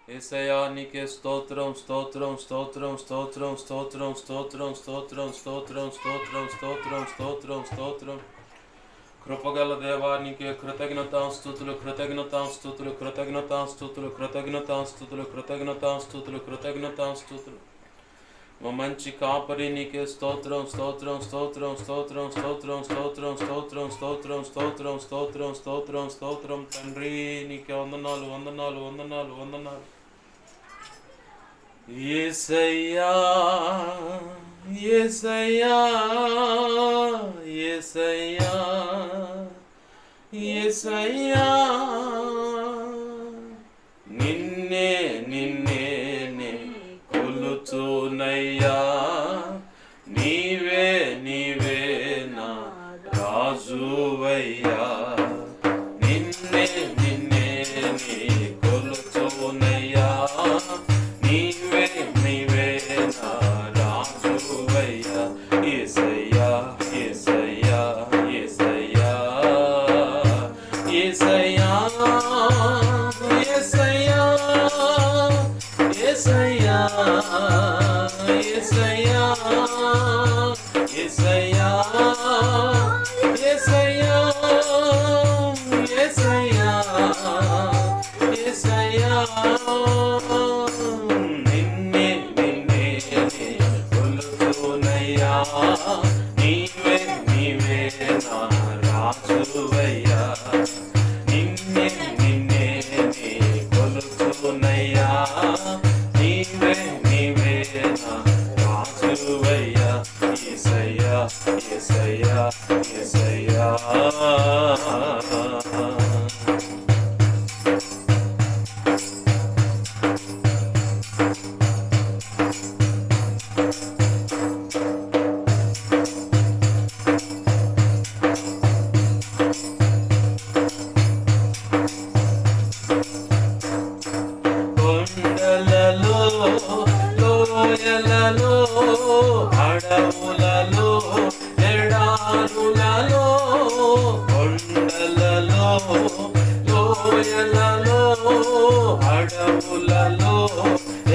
యేసయ్యా నీకే స్తోత్రం స్తోత్రం స్తోత్రం స్తోత్రం స్తోత్రం స్తోత్రం స్తోత్రం స్తోత్రం స్తోత్రం స్తోత్రం స్తోత్రం స్తోత్రం. కృపగల దేవా నీకే కృతజ్ఞతాస్తుతులు కృతజ్ఞతాస్తుతులు కృతజ్ఞతాస్తుతులు కృతజ్ఞతాస్తుతులు కృతజ్ఞతాస్తుతులు కృతజ్ఞతాస్తుతులు. మా మంచి కాపరి నీకే స్తోత్రం స్తోత్రం స్తోత్రం స్తోత్రం స్తోత్రం స్తోత్రం స్తోత్రం స్తోత్రం స్తోత్రం స్తోత్రం స్తోత్రం స్తోత్రం. తండ్రి నీకే వందనాలు వందనాలు వందనాలు వందనాలు. యేసయ్యా యేసయ్యా యేసయ్యా యేసయ్యా నిన్నే నిన్నే నే కొలుచునయ్యా. నీవే నీవే నా రాజువయ్యా. నిన్నే నిన్నే నే కొలుచునయ్యా. నీవే నీవే నా రాజువయ్యా. యేసయ్యా యేసయ్యా యేసయ్యా యేసయ్యా యేసయ్యా యేసయ్యా యేసయ్యా యేసయ్యా యేసయ్యా యేసయ్యా యేసయ్యా నిన్నే నిన్నే నే కొలుచునయ్యా. నీవే నీవే నా రాజువయ్యా. నిన్నే నిన్నే నే కొలుచునయ్యా. నీవే నీవే నా రాజువయ్యా. యేసయ్యా యేసయ్యా యేసయ్యా. కొండలలో లోయలలో అడవులలో ఎడారులలో. కొండలలో లోయలలో అడవులలో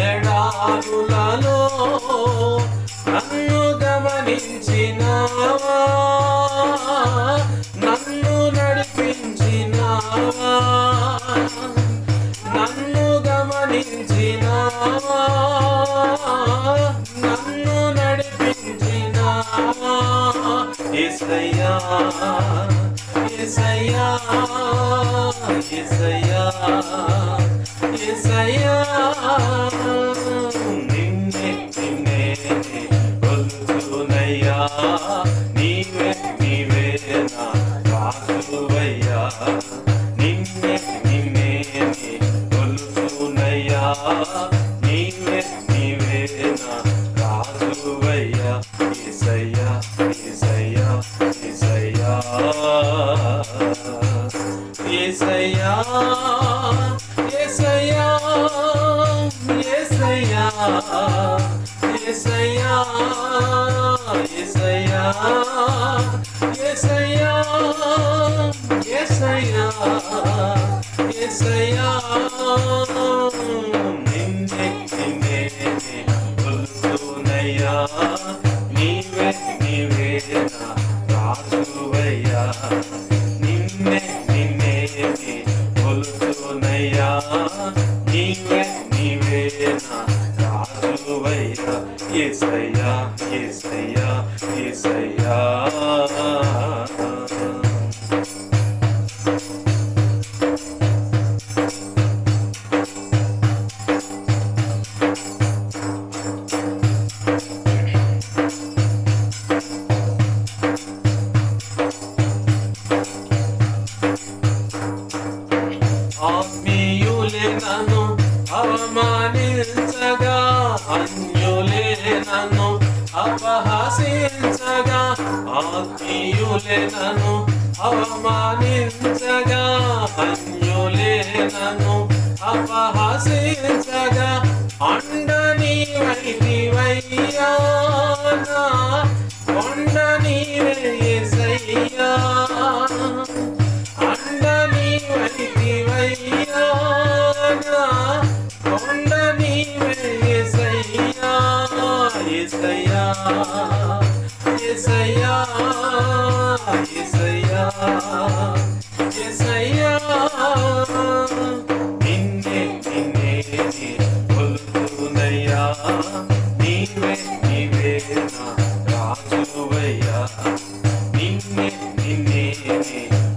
ఎడారులలో నన్ను గమనించినావా. నన్ను నడిపించినావా. నన్ను గమనించినావా. నన్ను నడిపించినావా. యేసయ్యా యేసయ్యా యేసయ్యా యేసయ్యా నిన్నే నిన్నే కొలుచునయ్యా. నీవే నీవే నా రాజువయ్యా. నిన్నే నిన్నే కొలుచునయ్యా. నీవే నీవే నా రాజువయ్యా. యేసయ్యా యేసయ్యా యేసయ్యా యేసయ్యా యేసయ్యా యేసయ్యా యేసయ్యా యేసయ్యా యేసయ్యా యేసయ్యా యేసయ్యా నిన్నే నిన్నే నే కొలుచునయ్యా. నీవే నీవే నా రాజువయ్యా. నిన్నే నిన్నే నే కొలుచునయ్యా. నీవే నీవే నా రాజువయ్యా. యేసయ్యా యేసయ్యా యేసయ్యా. ఆత్మీయులే నన్ను అవమానించగా. అన్యులే నన్ను అపహసించగా. ఆత్మీయులే నన్ను అవమానించగా. అన్యులే నన్ను అపహసించగా. అండని వైదివయ్యా. నా కొండ నీవే యేసయ్యా. అండని వైదివయ్యా. నా యేసయ్యా యేసయ్యా యేసయ్యా నిన్నే నిన్నే కొలుతునయ్యా నీవే నీవే నా రాజువయ్యా నిన్నే నిన్నే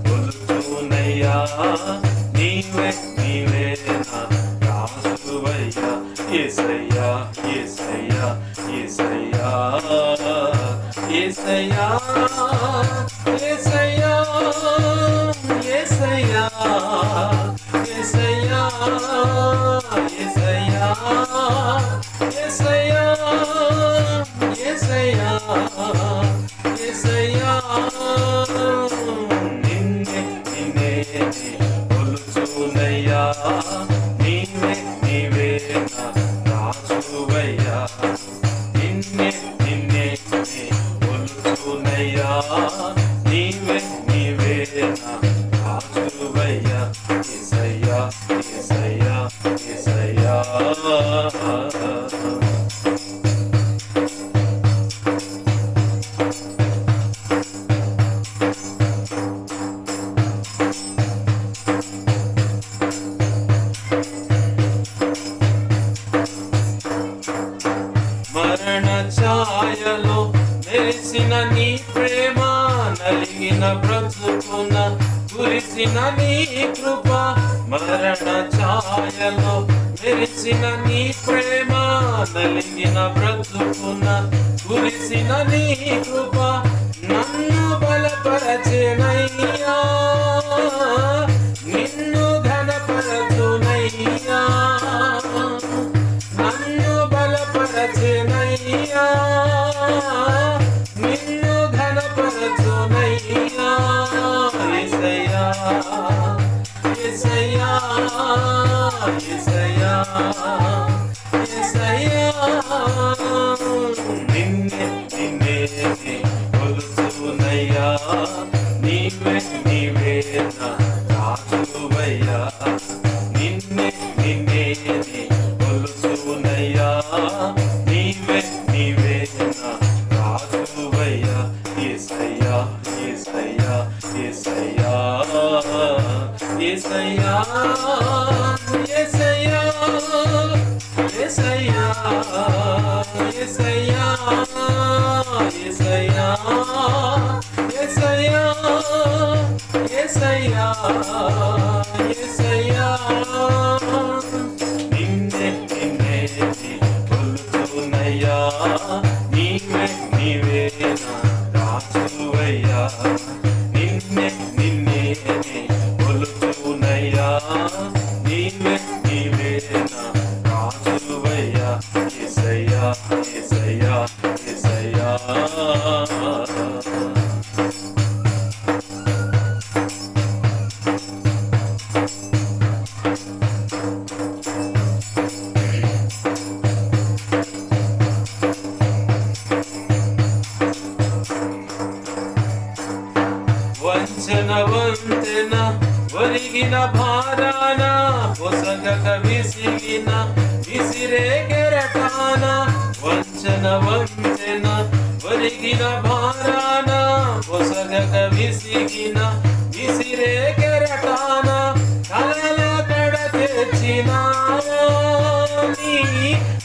కొలుతునయ్యా నీవే నీవే నా రాజువయ్యా యేసయ్యా యేసయ్యా యేసయ్యా యేసయ్యా యేసయ్యా యేసయ్యా యేసయ్యా యేసయ్యా యేసయ్యా యేసయ్యా యేసయ్యా నిన్నే నిన్నే కొలుచునయ్యా నీవే నీవే నా రాజువయ్యా నిన్నే నిన్నే కొలుచునయ్యా నీవే నీవే నా రాజువయ్యా యేసయ్యా యేసయ్యా యేసయ్యా మరణ ఛాయలో మెరిసిన నీ ప్రేమ నలిగిన బ్రతుకున కురిసిన నీ కృప మరణ ఛాయలో మెరిసిన నీ ప్రేమ నలిగిన బ్రతుకున కురిసిన నీ కృప నన్ను బలపరచెనయ్యా నిన్ను ఘనపరచునయ్యా నన్ను బలపరచెనయ్యా నిన్ను ఘనపరచునయ్యా యేసయ్యా యేసయ్యా యేసయ్యా యేసయ్యా నిన్నే నిన్నే కొలుచునయ్యా నీవే నీవే నా రాజువయ్యా నిన్నే నిన్నే కొలుచునయ్యా నీవే నీవే నా రాజువయ్యా యేసయ్యా యేసయ్యా యేసయ్యా యేసయ్యా యేసయ్యా యేసయ్యా యేసయ్యా యేసయ్యా యేసయ్యా యేసయ్యా యేసయ్యా నిన్నే నిన్నే కొలుచునయ్యా నీవే నీవే నా రాజువయ్యా నిన్నే నిన్నే కొలుచునయ్యా నీవే నీవే నా రాజువయ్యా యేసయ్యా యేసయ్యా యేసయ్యా వంచన వంతెన ఒరిగిన భారాన పొసగక విసిగిన విసిరే కెరటాన వంచన వంతెన ఒరిగిన భారాన పొసగక విసిగిన విసిరే కెరటాన కలల కడ తెచ్చినావా నీ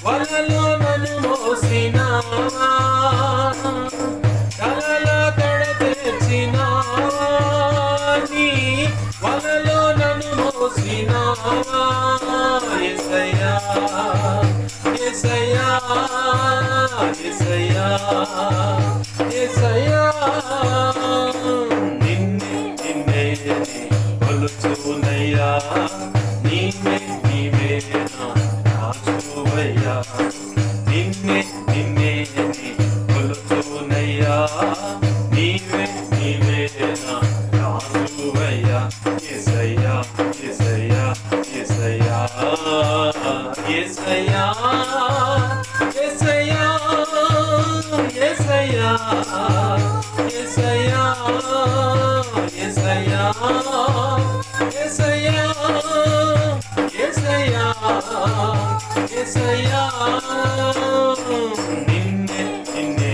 వలలో నన్ను మోసినావా కలల కడ తెచ్చినావా నీ వలలో నన్ను మోసినావా యేసయ్యా యేసయ్యా యేసయ్యా యేసయ్యా నిన్నే నిన్నే కొలుచునయ్యా నీవే నీవే నా రాజువయ్యా నిన్నే నిన్నే కొలుచునయ్యా నీవే నీవే నా రాజువయ్యా యేసయ్యా యేసయ్యా యేసయ్యా యేసయ్యా యేసయ్యా యేసయ్యా యేసయ్యా యేసయ్యా యేసయ్యా యేసయ్యా యేసయ్యా నిన్నే నిన్నే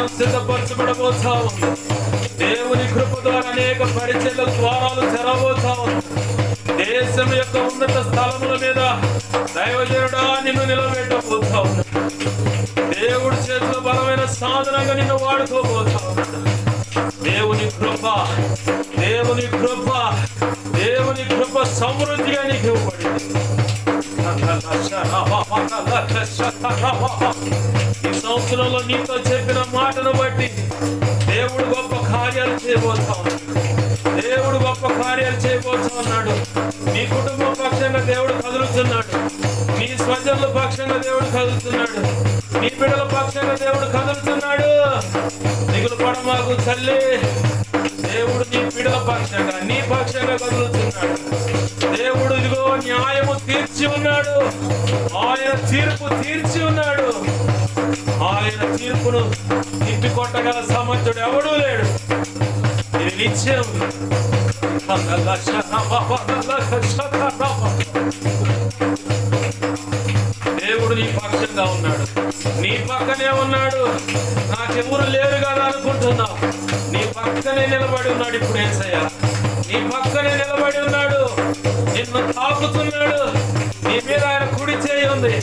స్థానం సిద్ధపరచబడబోతా ఉంది. దేవుని కృప ద్వారా అనేక పరిచర్ల ద్వారాలు తెరవబోతా ఉంది. దేశం యొక్క ఉన్నత స్థలముల మీద దైవజనుడా నిన్ను నిలబెట్టబోతా ఉంది. దేవుడి చేతిలో బలమైన సాధనంగా నిన్ను వాడుకోబోతా ఉన్నాడు. దేవుని కృప, దేవుని కృప, దేవుని కృప సమృద్ధిగా నీకు ఇవ్వబడింది. ఈ సంవత్సరంలో నీతో చెప్పిన మాటను బట్టి దేవుడు గొప్ప కార్యాలు చేయబోతా ఉన్నాడు. దేవుడు గొప్ప కార్యాలు చేయబోతా ఉన్నాడు. నీ కుటుంబం పక్షంగా దేవుడు కదులుతున్నాడు. నీ స్వజనుల పక్షంగా దేవుడు కదులుతున్నాడు. నీ బిడ్డల పక్షంగా దేవుడు కదులుతున్నాడు. దిగులు పడమాకు తల్లి, దేవుడు నీ బిడ్డల పక్షంగా, నీ పక్షంగా కదులుతున్నాడు. దేవుడు ఇదిగో న్యాయము తీర్చి ఉన్నాడు. ఆయన తీర్పు తీర్చి ఉన్నాడు. ఆయన తీర్పును తిప్పి కొట్టగల సమర్థుడు ఎవడూ లేడు. ఇది నిత్యం. దేవుడు నీ పక్షంగా ఉన్నాడు. నీ పక్కనే ఉన్నాడు. నాకెవరు లేరు కదా అనుకుంటున్నావు. నీ పక్కనే నిలబడి ఉన్నాడు. ఇప్పుడు యేసయ్య నీ పక్కనే నిలబడి ఉన్నాడు. నిన్ను తాకుతున్నాడు. నీ మీద ఆయన కుడి చేయి ఉంది.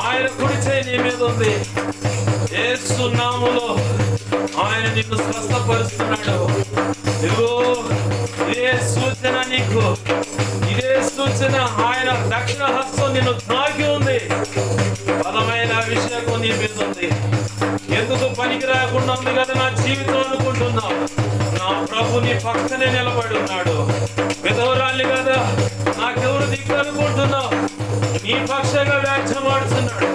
ఆయన కుడి చేయి నీ మీద ఉంది. యేసు నామములో ఆయన నిన్ను స్వస్థపరుస్తున్నాడు. ఇదిగో ఇదే సూచన నీకు, ఇదే సూచన. ఆయన దక్షిణ హస్తం నిన్ను తాకి ఉంది. బలమైన అభిషేకం నీ మీద ఉంది. ఎందుకు పనికి రాకుండా ఉంది కదా నా జీవితం అనుకుంటున్నావు. నా ప్రభు నీ పక్కనే నిలబడి ఉన్నాడు. విధవరాల్ని కదా నాకెవరు దిక్కు అనుకుంటున్నావు. నీ పక్షంగా వ్యాఖ్యమాడుతున్నాడు.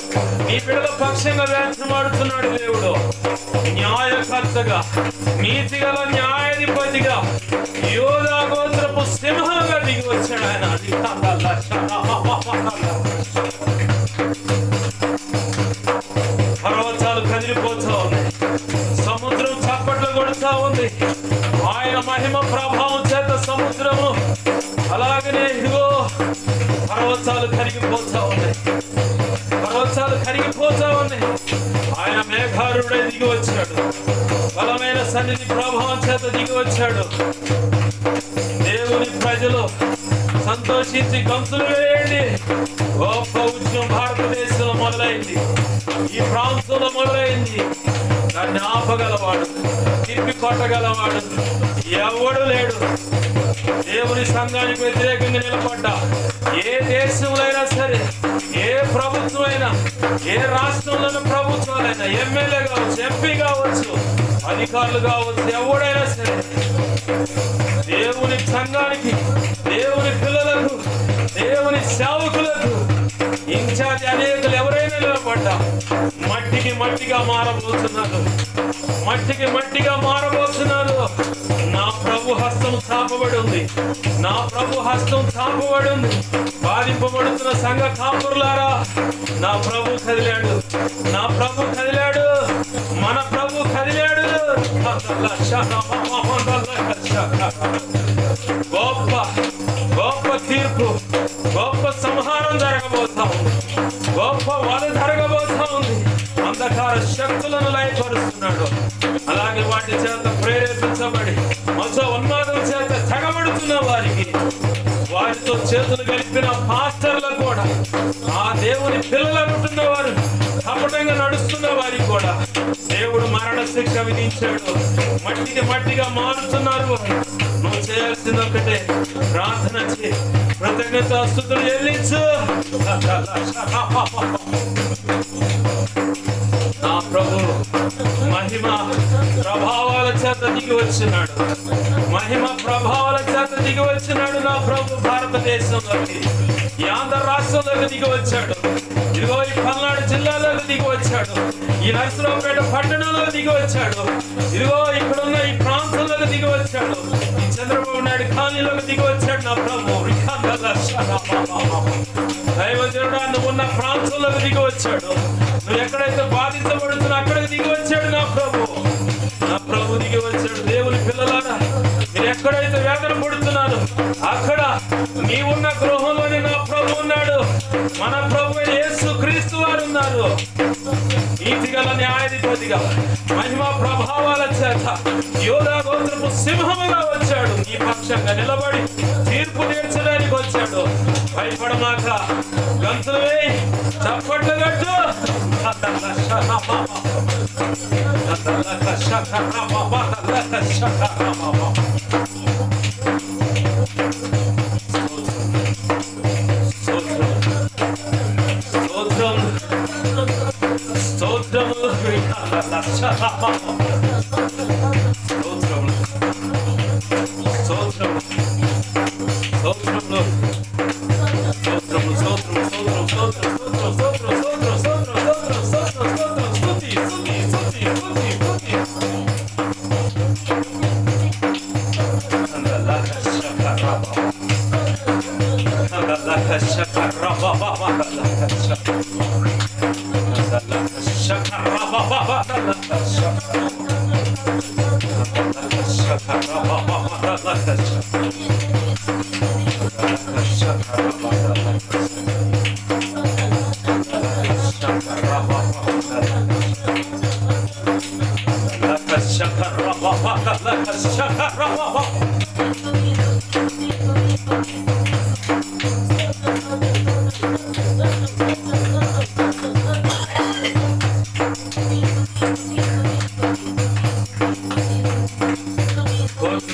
నీ బిడ్డల పక్షంగా వ్యాఖ్యమాడుతున్నాడు. దేవుడు న్యాయకర్తగా, నీతిగల న్యాయాధిపతిగా, యోధా గోత్రపు సింహంగా దిగి వచ్చాడు ఆయన. పర్వతాలు కదిలిపోతా ఉన్నాయి. సముద్రం చప్పట్లు కొడుతూ ఉంది. ఆయన మహిమ ప్రభావం చేత సముద్రము అలాగనే ఇదిగో పర్వతాలు కరిగిపోతా ఉన్నాయి. పర్వతాలు కరిగిపోతా ఉన్నాయి. ఆయన మేఘారుడై దిగి వచ్చాడు. బలమైన సన్నిధి ప్రభావం చేత దిగి వచ్చాడు. దేవుని ప్రజలు సంతోషించి గంతులు వేయండి. గొప్ప ఉద్యమం భారతదేశంలో మొదలైంది. ఈ ప్రాంతంలో మొదలైంది. దాన్ని ఆపగలవాడు, తిప్పి కొట్టగలవాడు ఎవడు లేడు. దేవుని సంఘానికి వ్యతిరేకంగా నిలబడ్డా ఏ దేశంలో అయినా సరే, ఏ ప్రభుత్వం అయినా, ఏ రాష్ట్రంలోని ప్రభుత్వాలైనా, ఎమ్మెల్యే కావచ్చు, ఎంపీ కావచ్చు, అధికారులు కావచ్చు, ఎవడైనా సరే దేవుని సంఘానికి, దేవుని పిల్లలకు, దేవుని సేవకులకు ఇన్ఛార్జ్ అనేకలు ఎవరైనా నిలబడ్డా మట్టికి మట్టిగా మారబోతున్నారు. మట్టికి మట్టిగా మారబోతున్నారు. నా ప్రభు హస్తం చాపబడి ఉంది. నా ప్రభు హస్తం చాపబడి ఉంది. బాధింపబడుతున్న సంఘ కాపురులారా, నా ప్రభు కదిలాడు. నా ప్రభు కదిలాడు. మన ప్రభు కదిలాడు. గొప్ప గొప్ప తీర్పు, గొప్ప సంహారం జరగబోతా ఉంది. గొప్ప వధ జరగబోతా ఉంది. అంధకార శక్తులను లయపరుస్తున్నాడు. అలాగే వాటి చేత ప్రేరేపించబడి మధ్య ఉన్మాదం చేత తెగబడుతున్న వారికి, వారితో చేతులు కలిపిన పాస్టర్లకు కూడా, ఆ దేవుని పిల్లలు అనుకున్న వారు, కపటంగా నడుస్తున్న వారికి కూడా దేవుడు మరణ శిక్ష విధించాడు. మట్టికి మట్టిగా మారుతున్నారు. నువ్వు చేయాల్సింది ఒకటే, ప్రార్థన చేయి, కృతజ్ఞతాస్తుతులు చెల్లించు. నా ప్రభు మహిమ ప్రభావాల చేత దిగి వచ్చినాడు. మహిమ ప్రభావాల చేత దిగి వచ్చినాడు. నా ప్రభు భారతదేశంలోకి, ఈ ఆంధ్ర రాష్ట్రంలోకి దిగి వచ్చాడు. ఇదిగో ఈ పల్నాడు జిల్లాలోకి దిగి వచ్చాడు. ఈ నరసరావుపేట పట్టణంలో దిగి వచ్చాడు. ఇదిగో ఇక్కడున్న ఈ ప్రాంతంలోకి దిగి వచ్చాడు. ఈ చంద్రబాబు నాయుడు కాలనీలోకి దిగి వచ్చాడు. నా ప్రభు దైవజనుడా, నువ్వు ఉన్న ప్రాంతంలోకి దిగి వచ్చాడు. నువ్వు ఎక్కడైతే బాధించబడుతున్నా అక్కడికి దిగి వచ్చాడు. నా ప్రభు దిగి వచ్చాడు. దేవుని పిల్లలారా, మీరు ఎక్కడైతే వేదన పడుతున్నారు అక్కడ నీవున్న గృహంలోనే నా ప్రభు ఉన్నాడు. మన ప్రభు యేసు క్రీస్తు వారు ఉన్నారు. ఈ నీతిగల న్యాయాధిపతిగా మహిమ ప్రభావాల చేత యోధా గోత్రపు సింహముగా వచ్చాడు. నీ పక్షంగా నిలబడి తీర్పు తీర్చడానికి వచ్చాడు. భయపడమాక, గంతులు వేయి, చప్పట్లు కట్టు.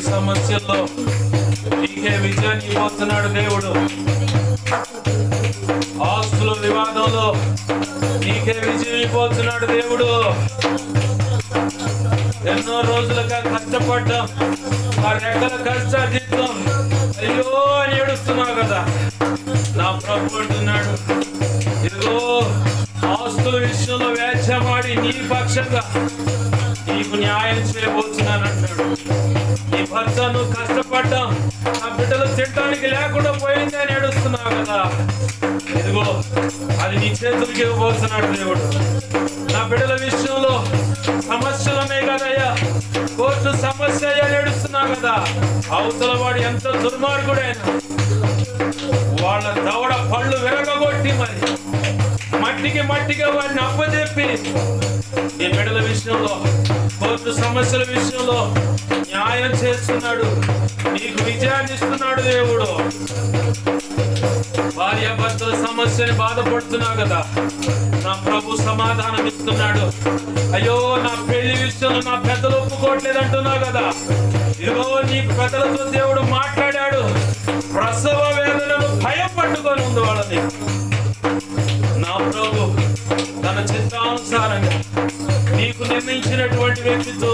సమస్యల్లో నీకే విజయాన్ని ఇవ్వస్తున్నాడు దేవుడు. ఆస్తుల వివాదంలో నీకే విజయం ఇవ్వతున్నాడు దేవుడు. ఎన్నో రోజులుగా కష్టపడ్డాం, ఆ రెక్కల కష్టార్జితం అయ్యో అని ఏడుస్తున్నావు కదా. నా ప్రభు అంటున్నాడు, ఇదిగో ఆస్తుల విషయంలో వ్యాఖ్యమాడి నీ పక్షంగా నీకు న్యాయం చేయబోతున్నానంటాడు. నీ భర్త నువ్వు కష్టపడ్డాం, నా బిడ్డలు తినడానికి లేకుండా పోయింది అని ఏడుస్తున్నావు కదా. ఇదిగో అది నీ చేతులకి ఇవ్వబోతున్నాడు దేవుడు. నా బిడ్డల విషయంలో సమస్యలు ఉన్నాయి కదయ్యా, కోర్టు సమస్య అయ్యా ఏడుస్తున్నావు కదా. అవతల వాడు ఎంత దుర్మార్గుడైనా వాళ్ళ దవడ పళ్ళు విరగొట్టి మరి మట్టిగా వాడిని అప్పచెప్పి నీ బిడ్డల విషయంలో కోర్టు సమస్యల విషయంలో న్యాయం చేస్తున్నాడు. నీకు విజయాన్ని ఇస్తున్నాడు దేవుడు. భార్య భర్తల సమస్యని బాధపడుతున్నావు కదా, నా ప్రభు సమాధానం ఇస్తున్నాడు. అయ్యో నా పెళ్లి విషయంలో నా పెద్దలు ఒప్పుకోవట్లేదు అంటున్నావు కదా. ఇదిగో నీ పెద్దలతో దేవుడు మాట్లాడాడు. ప్రసవ వేదనను భయం పట్టుకొని ఉంది వాళ్ళని. నా ప్రభు తన చిత్తానుసారంగా నీకు నిర్ణయించినటువంటి వ్యక్తితో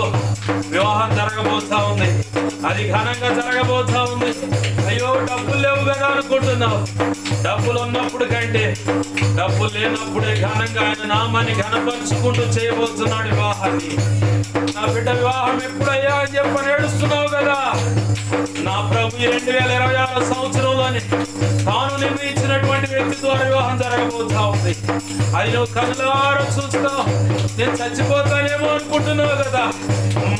వివాహం జరగబోతా ఉంది. అది ఘనంగా జరగబోతా ఉంది. అయ్యో డబ్బులు లేవు కదా అనుకుంటున్నావు. డబ్బులు ఉన్నప్పుడు కంటే డబ్బులు లేనప్పుడే ఘనంగా ఆయన నామాన్ని ఘనపరుచుకుంటూ చేయబోతున్నాడు వివాహాన్ని. నా బిడ్డ వివాహం ఎప్పుడయ్యా అని చెప్పని ఏడుస్తున్నావు కదా. నా ప్రభు 2026 సంవత్సరంలోని తాను నిర్ణయించినటువంటి వ్యక్తి ద్వారా వివాహం జరగబోతా ఉంది. అది నువ్వు కళ్ళారా చూస్తావు. నేను చచ్చిపోతానేమో అనుకుంటున్నావు కదా.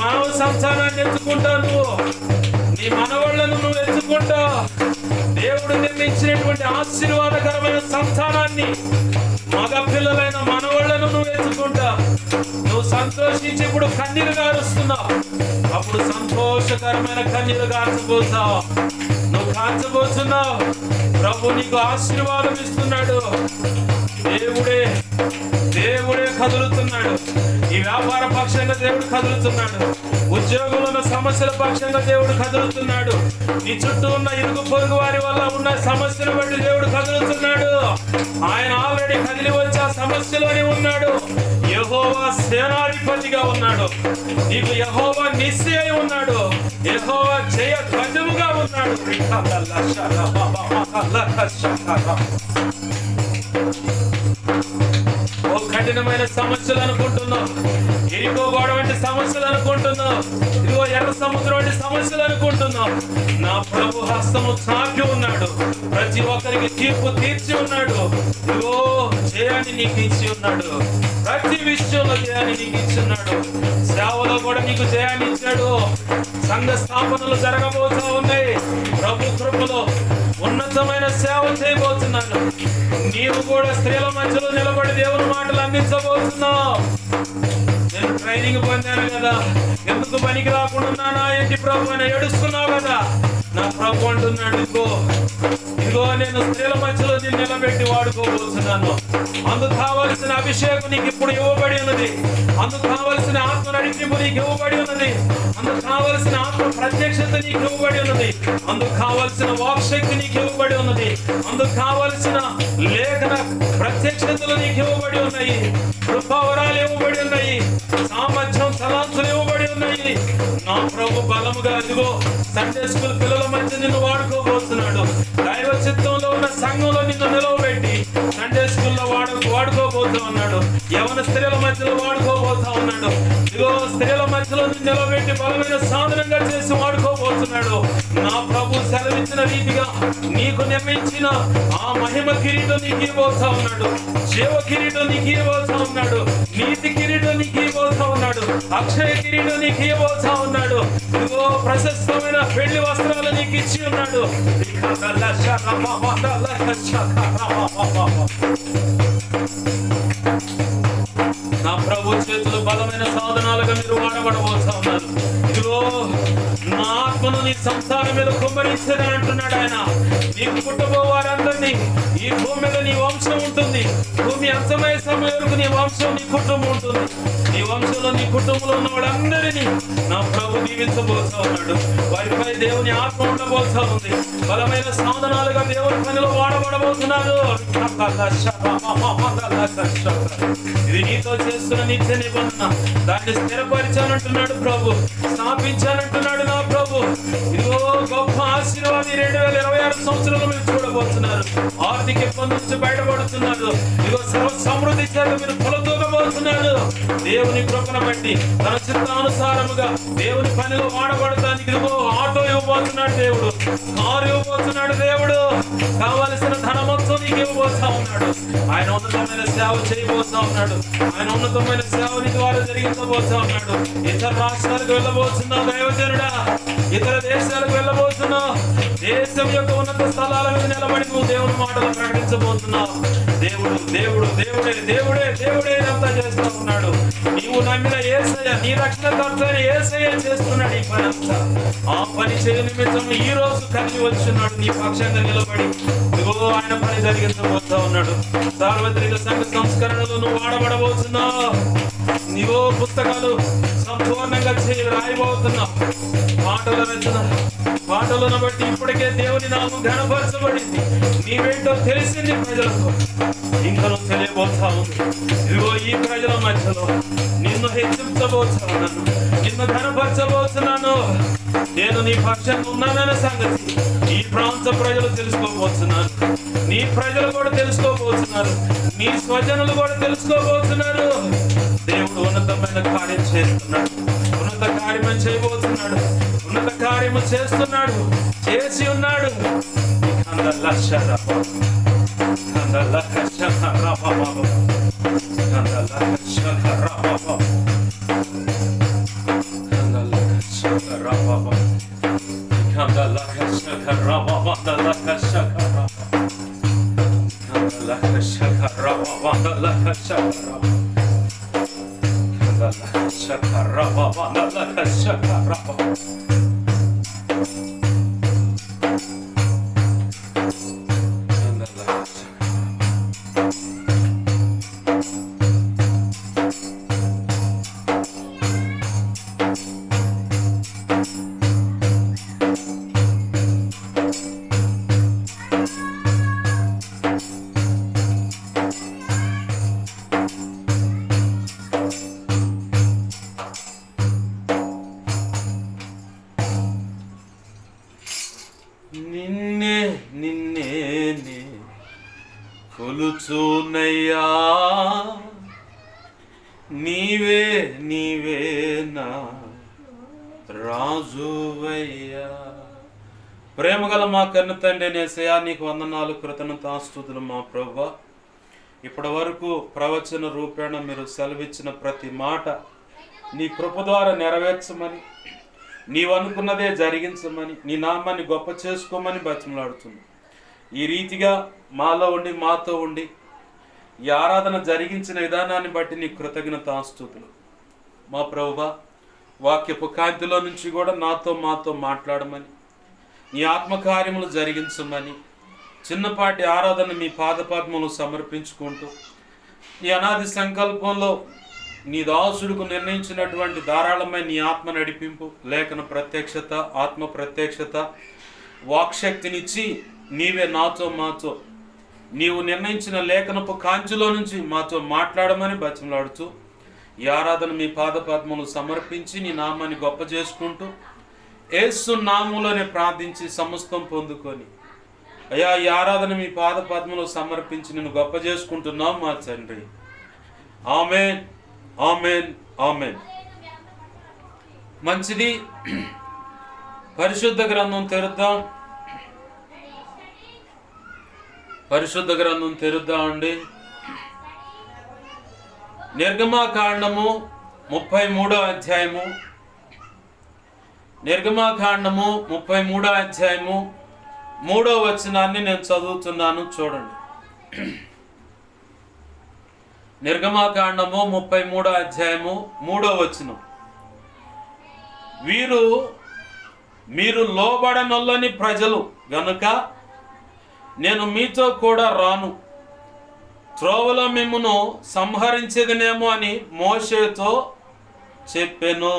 మానవ సంసారాన్ని ఎత్తుకుంటావు, నువ్వు నీ మనవాళ్లను నువ్వు ఎత్తుకుంటావు. దేవుడు నిర్ణయించినటువంటి ఆశీర్వాదకరమైన సంతానాన్ని, మగ పిల్లలైన మనవాళ్లను నువ్వు ఎత్తుకుంటావు. నువ్వు సంతోషించి ఇప్పుడు కన్నీరు గారుస్తున్నావు. అప్పుడు సంతోషకరమైన కన్నీరు గార్చబోతావు. నువ్వు కాల్చబోతున్నావు. ప్రభు నీకు ఆశీర్వాదం ఇస్తున్నాడు. దేవుడే కదులుతున్నాడు. ఈ వ్యాపార పక్షంగా దేవుడు కదులుతున్నాడు. ఉద్యోగంలో ఉన్న సమస్యల పక్షంగా దేవుడు కదులుతున్నాడు. నీ చుట్టూ ఉన్న ఇరుగు పొరుగు వారి వల్ల ఉన్న సమస్యలు బట్టి దేవుడు కదులుతున్నాడు. ఆయన ఆల్రెడీ కదిలి వచ్చి ఆ సమస్యలోనే ఉన్నాడు. యెహోవా సేనాధిపతిగా ఉన్నాడు. నీకు యెహోవా నిస్సి అయి ఉన్నాడు. యెహోవా జయ ధ్వజముగా ఉన్నాడు. ఓ కఠినమైన సమస్యలు అనుకుంటున్నావు, ఎరికో గోడ వంటి సమస్యలు అనుకుంటున్నావు, ఇదిగో ఎర్ర సముద్రం వంటి సమస్యలు అనుకుంటున్నావు. నా ప్రభు హస్తము చాపి ఉన్నాడు. ప్రతి ఒక్కరికి తీర్పు తీర్చి ఉన్నాడు. ఇదిగో జయాన్ని నీకు ఇచ్చి ఉన్నాడు. ప్రతి విషయంలో జయాన్ని నీకు ఇచ్చి ఉన్నాడు. సేవలో కూడా నీకు జయాన్ని ఇచ్చాడు. సంఘ స్థాపనలు జరగబోతా ఉన్నాయి. ప్రభు కృపలో ఉన్నత ఉన్నతమైన సేవ చేయబోతున్నాను. నీవు కూడా స్త్రీల మధ్యలో నిలబడి దేవుని మాటలు అందించబోతున్నావు. నేను ట్రైనింగ్ పొందాను కదా, ఎందుకు పనికి రాకుండా ఏంటి ప్రభు అని ఏడుస్తున్నావు కదా. నా ప్రభు అంటున్నాడు, ఇదిగో నేను స్త్రీల మధ్యలో నేను నిలబెట్టి వాడుకోబోతున్నాను. అందుకు కావలసిన అభిషేకం నీకు ఇప్పుడు ఇవ్వబడి ఉన్నది. అందుకు కావలసిన ఆత్మ నడిపింపు నీకు ఇవ్వబడి ఉన్నది. అందుకు కావలసిన ఆత్మ ప్రత్యక్షత నీకు ఇవ్వబడి ఉన్నది. అందుకు కావలసిన వాక్శక్తి నీకు ఇవ్వబడి ఉన్నది. అందుకు కావలసిన లేఖన ప్రత్యక్షతలు నీకు ఇవ్వబడి ఉన్నాయి. కృపావరాలు ఇవ్వబడి ఉన్నాయి. సామర్థ్యం తలాంతులు ఇవ్వబడి ఉన్నాయి. నా ప్రభు బలముగా ఇదిగో సండే స్కూల్ పిల్లల మధ్య నిన్ను వాడుకోబోతున్నాడు. దైవ చిత్తంలో ఉన్న సంఘంలో నిన్ను నిలవబెట్టి సండే స్కూల్లో వాడుకోబోతా ఉన్నాడు. యవన స్త్రీల మధ్యలో వాడుకోబోతా ఉన్నాడు. ఇదిగో స్త్రీల మధ్యలో నిలబెట్టి బలమైన సాధనంగా చేసి వాడుకోబోతున్నాడు. నా ప్రభు సెలవిచ్చిన రీతిగా నీకు నిర్మించిన ఆ మహిమ కిరీటం నీకు ఇవ్వబోతా ఉన్నాడు. జీవ కిరీటం నీకు ఇవ్వబోతా ఉన్నాడు. నీతి కిరీటం నీకు ఇవ్వబోతా ఉన్నాడు. అక్షయ కిరీటం నీకు ఇవ్వబోతా ఉన్నాడు. ఇదిగో ప్రశస్తమైన పెళ్లి వస్త్రాలు నీకు ఇచ్చి ఉన్నాడు. నా ప్రభు చేతులు బలమైన సాధనాలుగా మీరు వాడబడబోతా ఉన్నారు. ఇదిగో నా ఆత్మను నీ సంసారం మీద కుమ్మరించని అంటున్నాడు ఆయన. నీకు పుట్టబో వారందరినీ ఈ భూమి మీద నీ వంశం ఉంటుంది. భూమి అంతమయ్యే సమయం వరకు నీ వంశం నీ కుటుంబం ఉంటుంది. నీ వంశంలో నీ కుటుంబంలో ఉన్న వాళ్ళందరినీ నా ప్రభు దీవించబోతా ఉన్నాడు. వారిపై దేవుని ఆత్మ ఉండబోతా ఉంది. బలమైన సాధనాలుగా దేవుని పనిలో వాడబడబోతున్నాడు. ఇది నీతో చేస్తున్న నిత్య నిబంధన. దాన్ని స్థిరపరిచానంటున్నాడు ప్రభు, స్థాపించానంటున్నాడు నా ప్రభు. ఇదిగో గొప్ప ఆశీర్వాది 2026 సంవత్సరంలో మీరు చూడబోతున్నారు. ఆర్థిక ఇబ్బంది నుంచి బయటపడుతున్నారు. ఇదిగో సర్వ సమృద్ధి చేత మీరు పొలదూగబోతున్నారు. దేవుని కృపను బట్టి తన చిత్తానుసారముగా దేవుని పనిలో వాడబడటానికి ఇదిగో ఆటో ఇవ్వబోతున్నాడు దేవుడు, కారు ఇవ్వబోతున్నాడు దేవుడు. కావలసిన ధన మొత్తం నీకు ఇవ్వబోతా ఉన్నాడు. ఆయన ఉన్నతమైన సేవ చేయబోతా ఉన్నాడు. ఆయన ఉన్నతమైన సేవని ద్వారా జరిగించబోతా ఉన్నాడు. ఇతర రాష్ట్రాలకు వెళ్ళబోతున్నావు దైవజనుడా, ఇతర దేశాలకు వెళ్ళబోతున్నావు. దేశం యొక్క ఉన్నత స్థలాల మీద నిలబడి నువ్వు దేవుని మాటలు ప్రకటించబోతున్నావు. దేవుడు దేవుడు దేవుడే దేవుడే దేవుడే అంతా చేస్తూ ఉన్నాడు. నీవు నమ్మిన యేసయ్య, నీ రక్షణకర్త అయిన యేసయ్య చేస్తున్నాడు ఈ పని అంతా. ఆ పని చేయ నిమిత్తం ఈ రోజు కలిగి వచ్చున్నాడు నీ పక్షంగా నిలబడి. ఇదిగో ఆయన పని జరిగించబోతా ఉన్నాడు. సార్వత్రిక సంఘ సంస్కరణలో నువ్వు వాడబడబోతున్నావు. నీవో పుస్తకాలు సంపూర్ణంగా రాయబోతున్నావు. మాటల రచన, మాటలను బట్టి ఇప్పటికే దేవుని నామం ఘనపరచబడింది. నీవేంటో తెలిసింది ప్రజలకు, ఇంకా నువ్వు తెలియబోతా ఉంది. ఇదిగో ఈ ప్రజల మధ్యలో నిన్ను హెచ్చించబోతా ఉన్నాను, నిన్ను ఘనపరచబోతున్నాను. నేను నీ పక్షంగా ఉన్నానన్న సంగతి ఈ ప్రాంత ప్రజలు తెలుసుకోబోతున్నారు. నీ ప్రజలు కూడా తెలుసుకోబోతున్నారు. నీ స్వజనులు కూడా తెలుసుకోబోతున్నారు. దేవుడు ఉన్నతమైన కార్యం చేస్తున్నాడు. ఉన్నత కార్యం చేయబోతున్నాడు. ఉన్నత కార్యము చేస్తున్నాడు, చేసి ఉన్నాడు. నిన్నే నిన్నే కొలుచునయ్యా, నీవే నీవే నా రాజువయ్యా. ప్రేమగల మా కన్ను తండ్రి యేసయ్యా, నీకు వందనాలు, కృతజ్ఞతాస్తుతులు మా ప్రభువా. ఇప్పటి వరకు ప్రవచన రూపేణ మీరు సెలవిచ్చిన ప్రతి మాట నీ కృప ద్వారా నెరవేర్చమని, నీవు అనుకున్నదే జరిగించమని, నీ నామాన్ని గొప్ప చేసుకోమని బతిమలాడుతుంది. ఈ రీతిగా మాలో ఉండి మాతో ఉండి ఈ ఆరాధన జరిగించిన విధానాన్ని బట్టి నీ కృతజ్ఞతాస్తుతులు. మా ప్రభువా, వాక్యపు కాంతిలో నుంచి కూడా మాతో మాట్లాడమని, నీ ఆత్మకార్యములు జరిగించమని, చిన్నపాటి ఆరాధన మీ పాదపద్మలు సమర్పించుకుంటూ నీ అనాది సంకల్పంలో నీ దాసుడుకు నిర్ణయించినటువంటి ధారాళమైన నీ ఆత్మ నడిపింపు, లేఖన ప్రత్యక్షత, ఆత్మ ప్రత్యక్షత, వాక్శక్తినిచ్చి నీవే మాతో నీవు నిర్ణయించిన లేఖనపు కాంతిలో నుంచి మాతో మాట్లాడమని బతిమలాడుతూ ఈ ఆరాధన మీ పాదపద్మలు సమర్పించి నీ నామాన్ని గొప్ప చేసుకుంటూ యేసు నామములోనే ప్రార్థించి సమస్తం పొందుకొని అయ్యా ఈ ఆరాధన మీ పాదపద్మలు సమర్పించి నేను గొప్ప చేసుకుంటున్నాం మా తండ్రి. ఆమేన్, ఆమేన్, ఆమేన్. మంచిది. పరిశుద్ధ గ్రంథం తెరుద్దాం. పరిశుద్ధ గ్రంథం తెరుద్దామండి. నిర్గమాకాండము 33వ అధ్యాయము. నిర్గమాకాండము 33వ అధ్యాయము 3వ వచనాన్ని నేను చదువుతున్నాను, చూడండి. నిర్గమాకాండము 33వ అధ్యాయము 3వ వచనం. మీరు లోబడనొల్లని ప్రజలు గనుక నేను మీతో కూడా రాను, త్రోవలో మిమ్మును సంహరించేదనేమో అని మోషేతో చెప్పెను.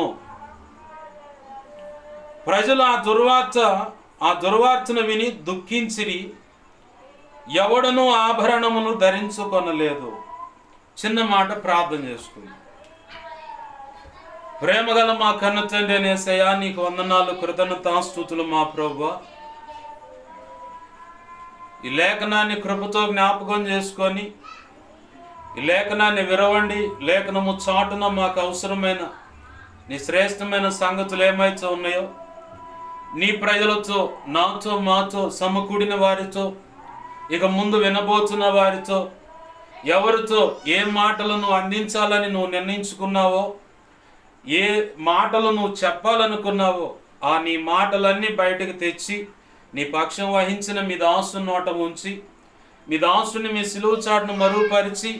ప్రజలు ఆ దుర్వార్తను విని దుఃఖించిరి, ఎవడను ఆభరణమును ధరించుకొనలేదు. చిన్న మాట ప్రార్థన చేసుకుంది. ప్రేమగల మా కన్న తండ్రి యేసయ్యా, నీకు వందనాలు, కృతజ్ఞతాస్తుతులు మా ప్రభువా. ఈ లేఖనాన్ని కృపతో జ్ఞాపకం చేసుకొని ఈ లేఖనాన్ని విరవండి. లేఖనము చాటున మాకు అవసరమైన నీ శ్రేష్టమైన సంగతులు ఏమైతే ఉన్నాయో నీ ప్రజలతో, నాతో, మాతో, సమకూడిన వారితో, ఇక ముందు వినబోతున్న వారితో, ఎవరితో ఏ మాటలు నువ్వు అందించాలని నువ్వు నిర్ణయించుకున్నావో, ఏ మాటలు నువ్వు చెప్పాలనుకున్నావో ఆ నీ మాటలన్నీ బయటకు తెచ్చి నీ పక్షం వహించిన మీ దాసుని నోట ఉంచి, మీ దాసుని మీ సిలువ చాటును మరుగుపరిచి,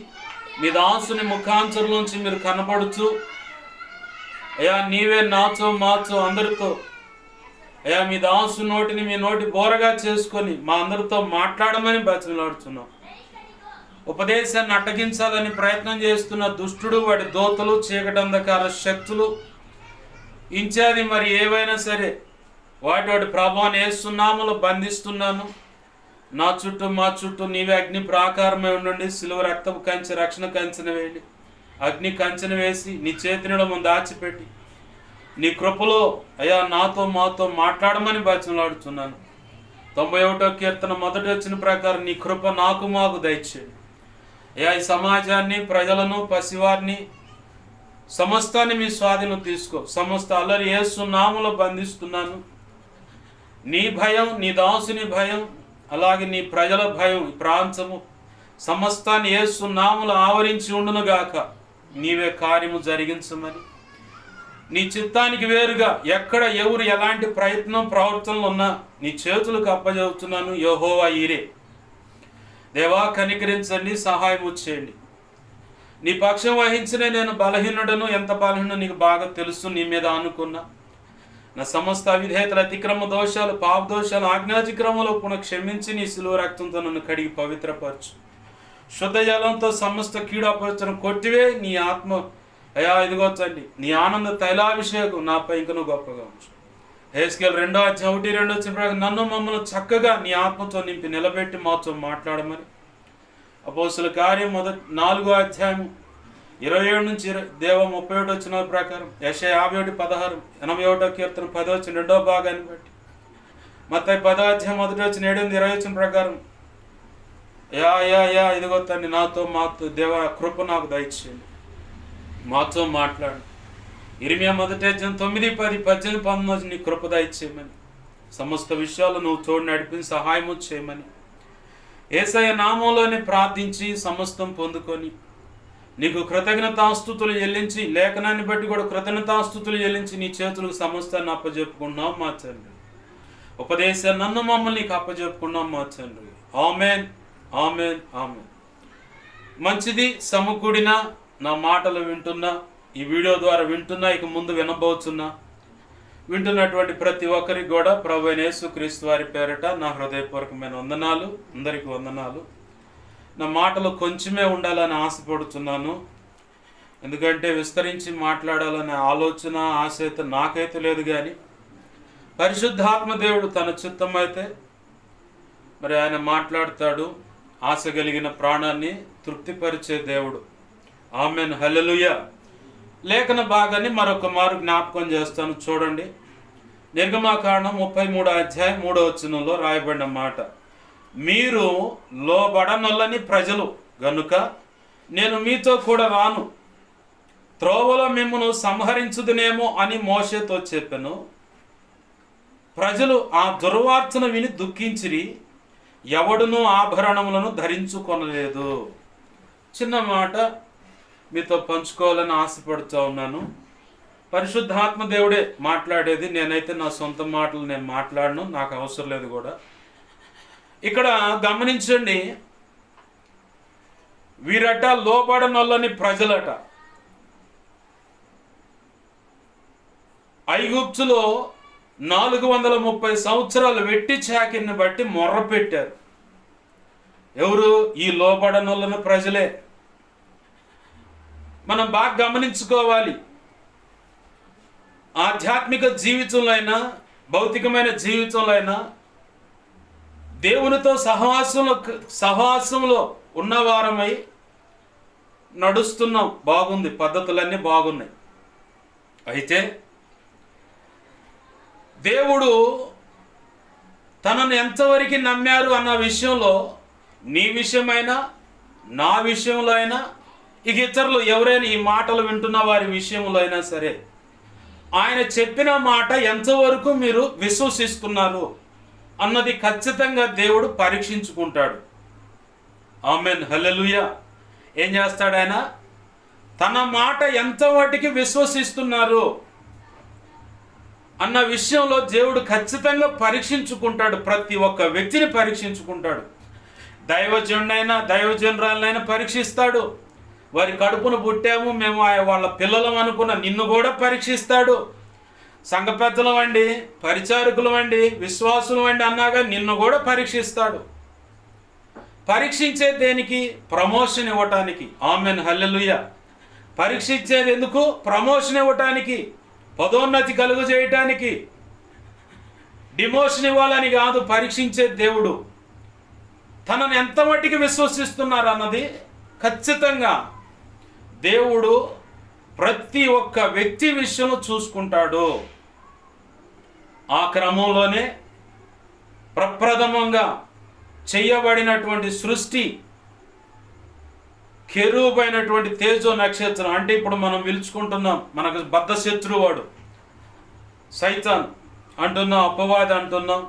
మీ దాసుని ముఖాంతరం నుంచి మీరు కనపడుతూ అయ్యా నీవే నాతో, మాతో, అందరితో అయ్యా మీ దాసు నోటిని మీ నోటి బోరగా చేసుకొని మా అందరితో మాట్లాడమని బతిమలాడుతున్నాం. ఉపదేశాన్ని అడ్డగించాలని ప్రయత్నం చేస్తున్న దుష్టుడు, వాడి దోతలు, చీకటంధకార శక్తులు, ఇంచాది మరి ఏవైనా సరే వాటి ప్రభావాన్ని యేసునామములో బంధిస్తున్నాను. నా చుట్టూ, మా చుట్టూ నీవే అగ్ని ప్రాకారమై ఉండండి. సిలువ రక్తపు కంచె, రక్షణ కంచెన వేయండి. అగ్ని కంచెన వేసి నీ చేతిని ముందు దాచిపెట్టి నీ కృపలో అయ్యా నాతో, మాతో మాట్లాడమని బతిమలాడుతున్నాను. 91వ కీర్తన మొదటి వచ్చిన ప్రకారం నీ కృప నాకు, మాకు దయచేయండి. అయ్యా ఈ సమాజాన్ని, ప్రజలను, పసివారిని, సమస్తాన్ని మీ స్వాధీనం తీసుకో. సమస్త అల్లరి యేసునామములో బంధిస్తున్నాను. నీ భయం, నీ దాసుని భయం, అలాగే నీ ప్రజల భయం, ఈ ప్రాంతము సమస్తాన్ని యేసునామములో ఆవరించి ఉండునుగాక. నీవే కార్యము జరిగించమని, నీ చిత్తానికి వేరుగా ఎక్కడ ఎవరు ఎలాంటి ప్రయత్నం, ప్రవర్తనలు ఉన్నా నీ చేతులకు అప్పచెబుతున్నాను. యెహోవా ఈరే. దేవా కనికరించండి, సహాయం చేయండి. నీ పక్షం వహించిన నేను బలహీనుడను, ఎంత బలహీనో నీకు బాగా తెలుసు. నీ మీద అనుకున్నా నా సమస్త అవిధేయతలు, అతిక్రమ దోషాలు, పాప దోషాలు, ఆజ్ఞాతిక్రమంలో పునః క్షమించి నీ సిలువ రక్తంతో నన్ను కడిగి పవిత్రపరచు. శుద్ధ జలంతో సమస్త కీడాపరచను కొట్టివే. నీ ఆత్మ అయా ఇదిగో తండ్రి, నీ ఆనంద తైలాభిషేకం నాపై ఇంకను గొప్పగా ఉంచు. హెస్కేల్ 2వ అధ్యాయం 1-2 వచ్చిన ప్రకారం నన్ను, మమ్మల్ని చక్కగా నీ ఆత్మతో నింపి నిలబెట్టి మాతో మాట్లాడమని అపోస్తుల కార్యం 4వ అధ్యాయం 27 నుంచి దేవ 31 వచ్చిన ప్రకారం, యెషయా 51:16, 81వ కీర్తన 10 వచ్చిన 2వ భాగాన్ని బట్టి, మత్తయి 10వ అధ్యాయం 1 వచ్చిన 7-20 వచ్చిన ప్రకారం యా ఇదిగో తండ్రి నాతో, మాతో దేవ కృప నాకు దయచేయండి, మాతో మాట్లాడు. ఇర్మియా 1వ అధ్యాయం 9, 10, 18, 19 నీ కృప దయచేయమని, సమస్త విషయాలు నువ్వు తోడు నడిపి సహాయము చేయమని యేసయ్య నామంలోనే ప్రార్థించి సమస్తం పొందుకొని నీకు కృతజ్ఞతాస్తుతులు చెల్లించి, లేఖనాన్ని బట్టి కూడా కృతజ్ఞతాస్తుతులు చెల్లించి నీ చేతులకు సమస్తాన్ని అప్పచెప్పుకున్నాం మా తండ్రి. ఉపదేశాన్ని నన్ను, మమ్మల్ని నీకు అప్పచెప్పుకున్నాం మా తండ్రి. Amen, amen, amen. మంచిది. సమకూడిన నా మాటలు వింటున్నా, ఈ వీడియో ద్వారా వింటున్నా, ఇక ముందు వినబోతున్నా వింటున్నటువంటి ప్రతి ఒక్కరికి కూడా ప్రభు అయిన యేసుక్రీస్తు వారి పేరిట నా హృదయపూర్వకమైన వందనాలు. అందరికీ వందనాలు. నా మాటలు కొంచెమే ఉండాలని ఆశపడుతున్నాను. ఎందుకంటే విస్తరించి మాట్లాడాలనే ఆలోచన, ఆశ అయితే నాకైతే లేదు. కానీ పరిశుద్ధాత్మ దేవుడు తన చిత్తం అయితే మరి ఆయన మాట్లాడతాడు. ఆశ కలిగిన ప్రాణాన్ని తృప్తిపరిచే దేవుడు. ఆమెన్, హల్లెలూయా. లేఖన భాగాన్ని మరొక మారు జ్ఞాపకం చేస్తాను. చూడండి, నిర్గమాకాండం 33వ అధ్యాయం 3వ వచనంలో రాయబడిన మాట, మీరు లోబడనొల్లని ప్రజలు గనుక నేను మీతో కూడా రాను, త్రోవలో మిమ్మును సంహరించుదునేమో అని మోషేతో చెప్పెను. ప్రజలు ఆ దుర్వార్తను విని దుఃఖించిరి, ఎవడునూ ఆభరణములను ధరించుకొనలేదు. చిన్న మాట మీతో పంచుకోవాలని ఆశపడుతూ ఉన్నాను. పరిశుద్ధాత్మ దేవుడే మాట్లాడేది. నేనైతే నా సొంత మాటలు నేను మాట్లాడను, నాకు అవసరం లేదు కూడా. ఇక్కడ గమనించండి, వీరట లోబడనొల్లని ప్రజలట. ఐగుప్తులో 430 సంవత్సరాలు వెట్టి చాకిరిని బట్టి మొర్ర పెట్టారు. ఎవరు? ఈ లోబడనొల్లని ప్రజలే. మనం బాగా గమనించుకోవాలి. ఆధ్యాత్మిక జీవితంలో అయినా, భౌతికమైన జీవితంలో అయినా, దేవునితో సహవాసంలో ఉన్నవారమై నడుస్తున్నాం. బాగుంది, పద్ధతులన్నీ బాగున్నాయి. అయితే దేవుడు తనను ఎంతవరకు నమ్మారు అన్న విషయంలో, నీ విషయమైనా నా విషయంలో అయినా, ఇక ఇతరులు ఎవరైనా ఈ మాటలు వింటున్న వారి విషయంలో అయినా సరే, ఆయన చెప్పిన మాట ఎంతవరకు మీరు విశ్వసిస్తున్నారు అన్నది ఖచ్చితంగా దేవుడు పరీక్షించుకుంటాడు. ఆమెన్, హల్లెలూయా. ఏం చేస్తాడు ఆయన? తన మాట ఎంతవాటికి విశ్వసిస్తున్నారు అన్న విషయంలో దేవుడు ఖచ్చితంగా పరీక్షించుకుంటాడు. ప్రతి ఒక్క వ్యక్తిని పరీక్షించుకుంటాడు. దైవజనుడైనా దైవజనురాలనైనా పరీక్షిస్తాడు. వారి కడుపును పుట్టాము మేము వాళ్ళ పిల్లలం అనుకున్న నిన్ను కూడా పరీక్షిస్తాడు. సంఘ పెద్దలం అండి, పరిచారకులం అండి, విశ్వాసులం అండి అన్నాగా నిన్ను కూడా పరీక్షిస్తాడు. పరీక్షించే దేనికి? ప్రమోషన్ ఇవ్వటానికి. ఆమెన్, హల్లెలూయా. పరీక్షించేది ఎందుకు? ప్రమోషన్ ఇవ్వటానికి, పదోన్నతి కలుగు చేయటానికి, డిమోషన్ ఇవ్వాలని కాదు. పరీక్షించే దేవుడు తనను ఎంత మట్టికి విశ్వసిస్తున్నారు అన్నది ఖచ్చితంగా దేవుడు ప్రతి ఒక్క వ్యక్తి విషయంలో చూసుకుంటాడు. ఆ క్రమంలోనే ప్రప్రథమంగా చేయబడినటువంటి సృష్టి కెరూబైనటువంటి తేజో నక్షత్రం. అంటే ఇప్పుడు మనం పిలుచుకుంటున్నాం, మనకు బద్ధ శత్రువాడు సైతాన్ అంటున్నాం, అపవాది అంటున్నాం,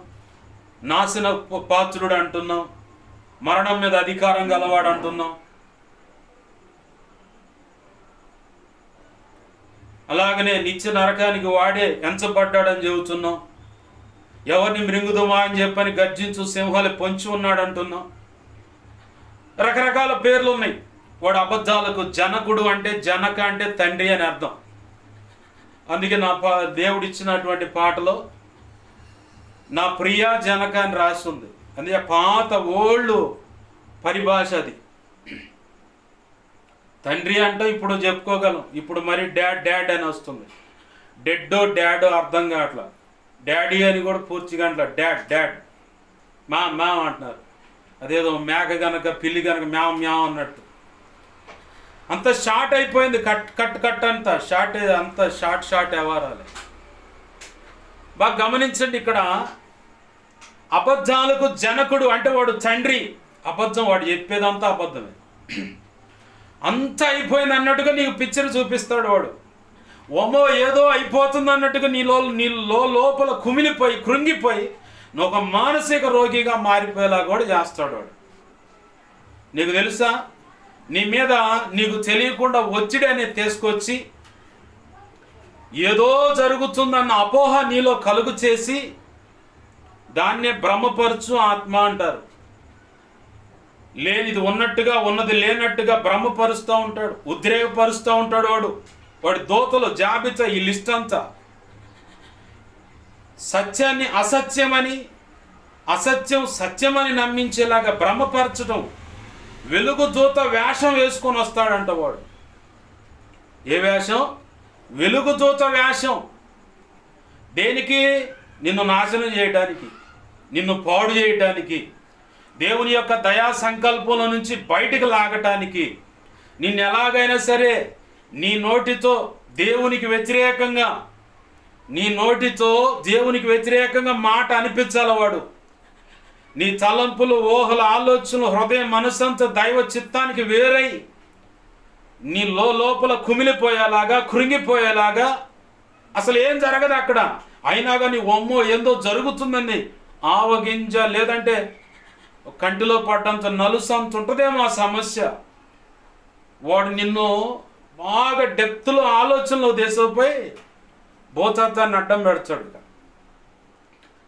నాశన పాత్రుడు అంటున్నాం, మరణం మీద అధికారం గలవాడు అంటున్నాం. అలాగనే నిత్య నరకానికి వాడే ఎంచబడ్డాడని చెబుతున్నాం. ఎవరిని మృంగుదమా అని చెప్పని గర్జించు సింహాలు పొంచి ఉన్నాడు అంటున్నాం. రకరకాల పేర్లు ఉన్నాయి. వాడు అబద్ధాలకు జనకుడు, అంటే జనక అంటే తండ్రి అని అర్థం. అందుకే దేవుడు ఇచ్చినటువంటి పాటలో నా ప్రియా జనక అని రాస్తుంది. అందుకే పాత ఓల్డ్ పరిభాష అది. తండ్రి అంటే ఇప్పుడు చెప్పుకోగలం. ఇప్పుడు మరి డాడ్ అని వస్తుంది. డెడ్డో డాడో అర్థం కావట్లా. డాడీ అని కూడా పూర్తిగా అంటలా. డాడ్ మా అంటున్నారు. అదేదో మేక గనక పిల్లి గనక మ్యావ్ అన్నట్టు. అంత షార్ట్ అయిపోయింది. కట్ అంతా షార్ట్, అంత షార్ట్ వ్యవహారాలే. బాగా గమనించండి, ఇక్కడ అబద్ధాలకు జనకుడు అంటే వాడు తండ్రి. అబద్ధం, వాడు చెప్పేదంతా అబద్ధమే. అంత అయిపోయింది అన్నట్టుగా నీకు పిక్చర్ చూపిస్తాడు వాడు. ఓమో ఏదో అయిపోతుంది అన్నట్టుగా నీలో లోపల కుమిలిపోయి కృంగిపోయి నువ్వు ఒక మానసిక రోగిగా మారిపోయేలా కూడా చేస్తాడు వాడు. నీకు తెలుసా, నీ మీద నీకు తెలియకుండా ఒత్తిడి అనేది తీసుకొచ్చి ఏదో జరుగుతుందన్న అపోహ నీలో కలుగు చేసి దాన్నే బ్రహ్మపరచు ఆత్మ అంటారు. లేనిది ఉన్నట్టుగా ఉన్నది లేనట్టుగా భ్రమపరుస్తూ ఉంటాడు, ఉద్రేకపరుస్తూ ఉంటాడు. వాడి దోతలు జాబితా, ఈ లిస్ట్ అంతా సత్యాన్ని అసత్యమని, అసత్యం సత్యమని నమ్మించేలాగా భ్రమపరచడం. వెలుగు దూత వేషం వేసుకొని వస్తాడంట వాడు. ఏ వేషం? వెలుగు దూత వేషం. దేనికి? నిన్ను నాశనం చేయడానికి, నిన్ను పాడు చేయటానికి, దేవుని యొక్క దయా సంకల్పంలో నుంచి బయటికి లాగటానికి. నిన్ను ఎలాగైనా సరే నీ నోటితో దేవునికి వ్యతిరేకంగా, నీ నోటితో దేవునికి వ్యతిరేకంగా మాట అనిపించాలి వాడు. నీ తలంపులు, ఊహల, ఆలోచనలు, హృదయం, మనసంతా దైవ చిత్తానికి వేరై నీ లోపల కుమిలిపోయేలాగా, కృంగిపోయేలాగా. అసలు ఏం జరగదు అక్కడ, అయినా కానీ ఒమ్మో ఏందో జరుగుతుందండి. ఆవగింజ లేదంటే కంటిలో పడ్డంత నలుసంత ఉంటుందేమో ఆ సమస్య. వాడు నిన్ను బాగా డెప్త్లో ఆలోచనలో దేశపోయి భూతత్వాన్ని అడ్డం పెడతాడు.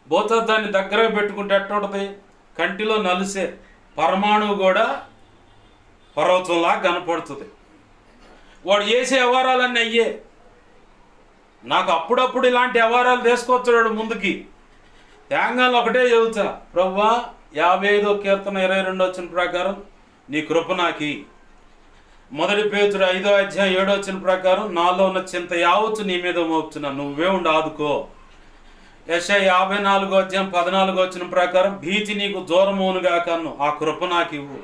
భూతత్వాన్ని దగ్గర పెట్టుకుంటే ఎట్టుంటుంది? కంటిలో నలిసే పరమాణువు కూడా పర్వతంలా కనపడుతుంది. వాడు చేసే వ్యవహారాలన్నీ అయ్యే. నాకు అప్పుడప్పుడు ఇలాంటి వ్యవహారాలు తీసుకొచ్చాడు ముందుకి. త్యాంగాలు ఒకటే చెబుతా, ప్రభువా 55వ కీర్తన 22 వచ్చిన ప్రకారం నీ కృప నాకి. 1 పేతురు 5వ అధ్యాయం 7 వచ్చిన ప్రకారం నాలో ఉన్న చింత యావత్తు నీ మీద మోపుతున్నా, నువ్వే ఉండి ఆదుకో. యెషయా 54వ అధ్యాయం 14 వచ్చిన ప్రకారం భీతి నీకు దూరమవునుగాక, ఆ కృప నాకు ఇవ్వు.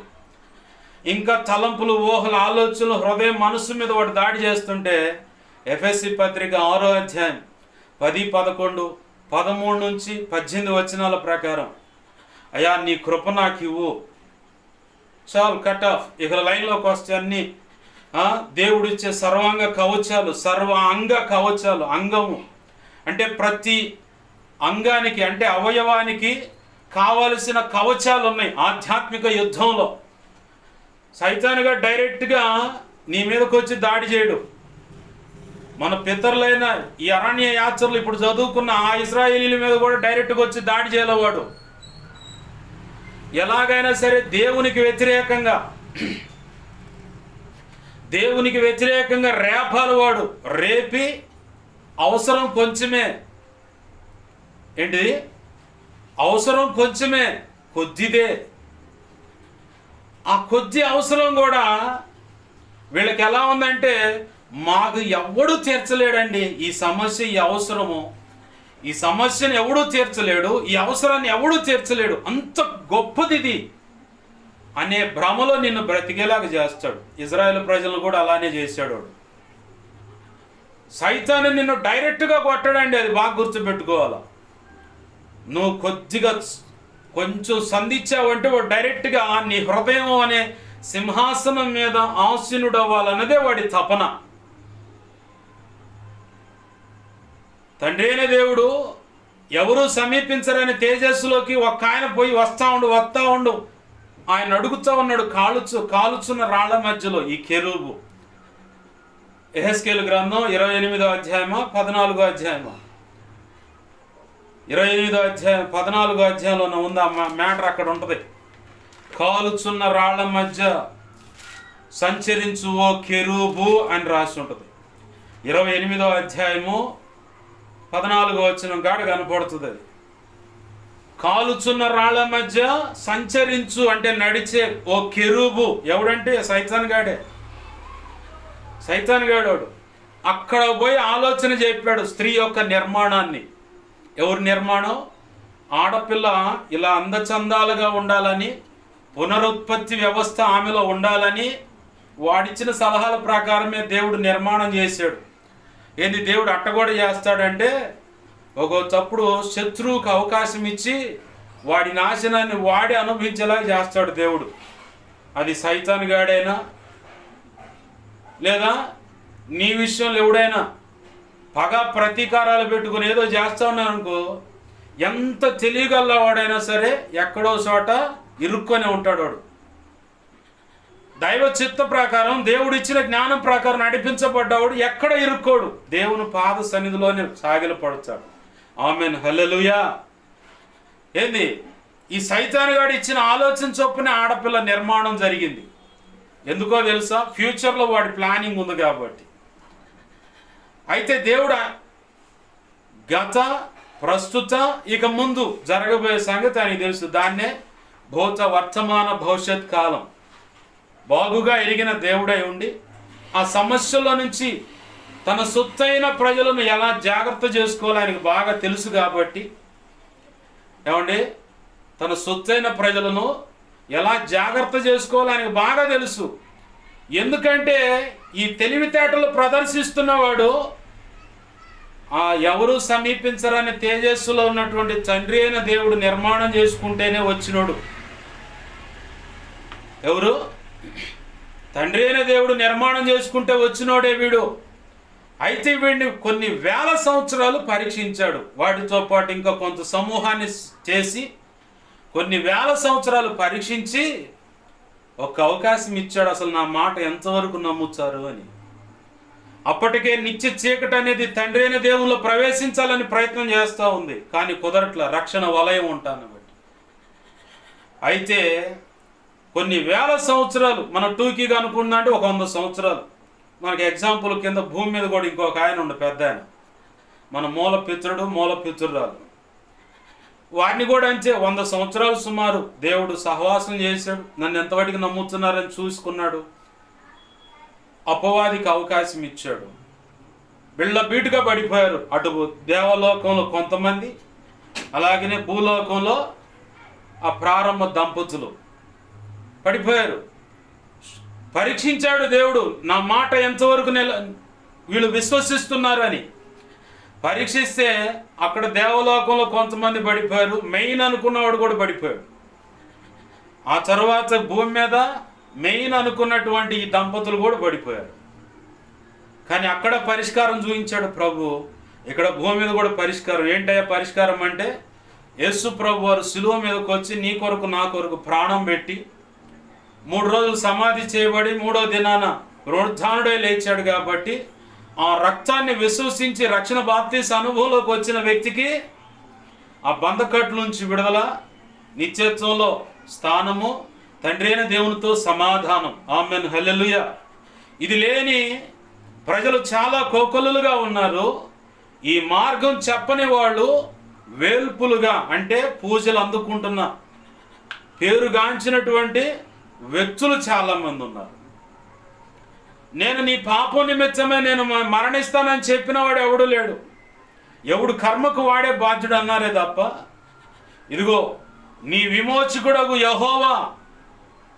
ఇంకా తలంపులు, ఊహలు, ఆలోచనలు, హృదయం, మనస్సు మీద వాడు దాడి చేస్తుంటే ఎఫెసీ పత్రిక 6వ అధ్యాయం 10, 11, 13 నుంచి 18 వచనాల ప్రకారం అయ్యా నీ కృప నాకు ఇవ్వు. చాలు, కట్ ఆఫ్. ఇక లైన్లోకి వస్తే అన్ని దేవుడిచ్చే సర్వాంగ కవచాలు, సర్వాంగ కవచాలు. అంగము అంటే ప్రతి అంగానికి, అంటే అవయవానికి కావలసిన కవచాలు ఉన్నాయి ఆధ్యాత్మిక యుద్ధంలో. సైతానుగా డైరెక్ట్గా నీ మీదకి వచ్చి దాడి చేయడు. మన పితరులైన ఈ అరణ్య యాత్రలు ఇప్పుడు చదువుకున్న ఆ ఇశ్రాయేలీల మీద కూడా డైరెక్ట్గా వచ్చి దాడి చేయలేవాడు. ఎలాగైనా సరే దేవునికి వ్యతిరేకంగా రేపాలు వాడు. రేపి అవసరం కొంచెమే, ఏంటిది? అవసరం కొంచెమే, కొద్దిదే. ఆ కొద్ది అవసరం కూడా వీళ్ళకి ఎలా ఉందంటే, మాకు ఎవడు తీర్చలేడండి ఈ సమస్య, ఈ అవసరము, ఈ సమస్యను ఎవడూ తీర్చలేడు, ఈ అవసరాన్ని ఎవడూ తీర్చలేడు, అంత గొప్పది ఇది అనే భ్రమలో నిన్ను బ్రతికేలాగా చేస్తాడు. ఇజ్రాయేల్ ప్రజలను కూడా అలానే చేశాడు వాడు. సైతాను నిన్ను డైరెక్ట్గా కొట్టడండి, అది బాగా గుర్తుపెట్టుకోవాలి. నువ్వు కొంచెం సంధించావంటే వాడు డైరెక్ట్గా నీ హృదయం అనే సింహాసనం మీద ఆసీనుడు అవ్వాలన్నదే వాడి తపన. తండ్రి అయిన దేవుడు ఎవరు సమీపించరని తేజస్సులోకి ఒక్క ఆయన పోయి వస్తా ఉండు ఆయన అడుగుతూ ఉన్నాడు. కాలుచున్న రాళ్ల మధ్యలో ఈ కెరూబు. యెహెజ్కేలు గ్రంథం 28వ అధ్యాయమా 14వ అధ్యాయమా? 28వ అధ్యాయం 14వ అధ్యాయంలో ఉంది ఆ మ్యాటర్. అక్కడ ఉంటుంది, కాలుచున్న రాళ్ల మధ్య సంచరించు ఓ కెరూబు అని రాసి ఉంటుంది. 28వ అధ్యాయము 14వ వచనం కాడ కనపడుతుంది. అది కాలుచున్న రాళ్ల మధ్య సంచరించు అంటే నడిచే ఓ కెరూబు. ఎవడంటే సైతాన్ గాడు. అక్కడ పోయి ఆలోచన చెప్పాడు స్త్రీ యొక్క నిర్మాణాన్ని. ఎవరి నిర్మాణం? ఆడపిల్ల ఇలా అందచందాలుగా ఉండాలని, పునరుత్పత్తి వ్యవస్థ ఆమెలో ఉండాలని వాడిచ్చిన సలహాల ప్రకారమే దేవుడు నిర్మాణం చేశాడు. ఏంది దేవుడు అట్టగొడ చేస్తాడంటే, ఒక తప్పుడు శత్రువుకు అవకాశం ఇచ్చి వాడి నాశనాన్ని వాడి అనుభవించేలా చేస్తాడు దేవుడు. అది సైతాన్ గాడైనా లేదా నీ విషయంలో ఎవడైనా పగ ప్రతీకారాలు పెట్టుకుని ఏదో చేస్తా ఉన్నారనుకో, ఎంత తెలియగలవాడైనా సరే ఎక్కడో చోట ఇరుక్కొని ఉంటాడు వాడు. దైవ చిత్త ప్రకారం, దేవుడిచ్చిన జ్ఞానం ప్రకారం నడిపించబడ్డవాడు ఎక్కడ ఇరుక్కోడు, దేవుని పాద సన్నిధిలోనే సాగిలపడతాడు. ఆమెన్, హల్లెలూయా. ఏంది ఈ సైతాను గాడు ఇచ్చిన ఆలోచన చొప్పున ఆడపిల్ల నిర్మాణం జరిగింది. ఎందుకో తెలుసా? ఫ్యూచర్లో వాడి ప్లానింగ్ ఉంది కాబట్టి. అయితే దేవుడు గత, ప్రస్తుత, ఇక ముందు జరగబోయే సంగతి ఆయనకు తెలుసు. దాన్నే భూత, వర్తమాన, భవిష్యత్ కాలం బాగుగా ఎరిగిన దేవుడై ఉండి ఆ సమస్యల నుంచి తన సొత్తైన ప్రజలను ఎలా జాగ్రత్త చేసుకోవాలో ఆయనకు బాగా తెలుసు కాబట్టి, ఏమండి, తన సొత్తైన ప్రజలను ఎలా జాగ్రత్త చేసుకోవాలో ఆయనకు బాగా తెలుసు. ఎందుకంటే ఈ తెలివితేటలు ప్రదర్శిస్తున్నవాడు ఎవరు సమీపించరని తేజస్సులో ఉన్నటువంటి తండ్రి అయిన దేవుడు నిర్మాణం చేసుకుంటేనే వచ్చినోడు. ఎవరు? తండ్రి అయిన దేవుడు నిర్మాణం చేసుకుంటే వచ్చినోడే వీడు. అయితే వీడిని కొన్ని వేల సంవత్సరాలు పరీక్షించాడు. వాటితో పాటు ఇంకా కొంత సమూహాన్ని చేసి కొన్ని వేల సంవత్సరాలు పరీక్షించి ఒక అవకాశం ఇచ్చాడు. అసలు నా మాట ఎంతవరకు నమ్ముతారు అని. అప్పటికే నిత్య చీకటి అనేది తండ్రి అయిన దేవుల్లో ప్రవేశించాలని ప్రయత్నం చేస్తూ ఉంది, కానీ కుదరట్ల, రక్షణ వలయం ఉంటాను బట్టి. అయితే కొన్ని వేల సంవత్సరాలు మనం టూకీగా అనుకున్నా అంటే ఒక 100 సంవత్సరాలు. మనకి ఎగ్జాంపుల్ కింద భూమి మీద కూడా ఇంకొక ఆయన ఉండే పెద్ద ఆయన, మన మూల పితృరాలు. వాడిని కూడా అంతే 100 సంవత్సరాలు సుమారు దేవుడు సహవాసం చేశాడు. నన్ను ఎంతవాటికి నమ్ముతున్నారని చూసుకున్నాడు. అపవాదికి అవకాశం ఇచ్చాడు. బీటుగా పడిపోయారు. అటు దేవలోకంలో కొంతమంది, అలాగనే భూలోకంలో ఆ ప్రారంభ దంపతులు పడిపోయారు. పరీక్షించాడు దేవుడు, నా మాట ఎంతవరకు వీళ్ళు విశ్వసిస్తున్నారు అని. పరీక్షిస్తే అక్కడ దేవలోకంలో కొంతమంది పడిపోయారు. మెయిన్ అనుకున్నవాడు కూడా పడిపోయాడు. ఆ తర్వాత భూమి మీద మెయిన్ అనుకున్నటువంటి ఈ దంపతులు కూడా పడిపోయారు. కానీ అక్కడ పరిష్కారం చూపించాడు ప్రభు. ఇక్కడ భూమి మీద కూడా పరిష్కారం. ఏంటయ్యా పరిష్కారం అంటే, యేసు ప్రభు వారు శిలువ మీదకి వచ్చి నీ కొరకు నా కొరకు ప్రాణం పెట్టి 3 రోజులు సమాధి చేయబడి 3వ దినాన పునరుద్ధానుడై లేచాడు. కాబట్టి ఆ రక్తాన్ని విశ్వసించి రక్షణ బాప్తీస అనుభవంలోకి వచ్చిన వ్యక్తికి ఆ బంధకట్ల నుంచి విడుదల, నిత్యత్వంలో స్థానము, తండ్రి అయిన దేవునితో సమాధానం. ఆమెన్, హల్లెలూయా. ఇది లేని ప్రజలు చాలా కోకొల్లుగా ఉన్నారు. ఈ మార్గం చెప్పని వాళ్ళు వేల్పులుగా, అంటే పూజలు అందుకుంటున్న పేరుగాంచినటువంటి వ్యక్తులు చాలామంది ఉన్నారు. నేను నీ పాపం నిమిత్తమే నేను మరణిస్తానని చెప్పిన వాడు ఎవడు లేడు. ఎవడు కర్మకు వాడే బాధ్యుడు అన్నారే తప్ప, ఇదిగో నీ విమోచకుడగు యెహోవా,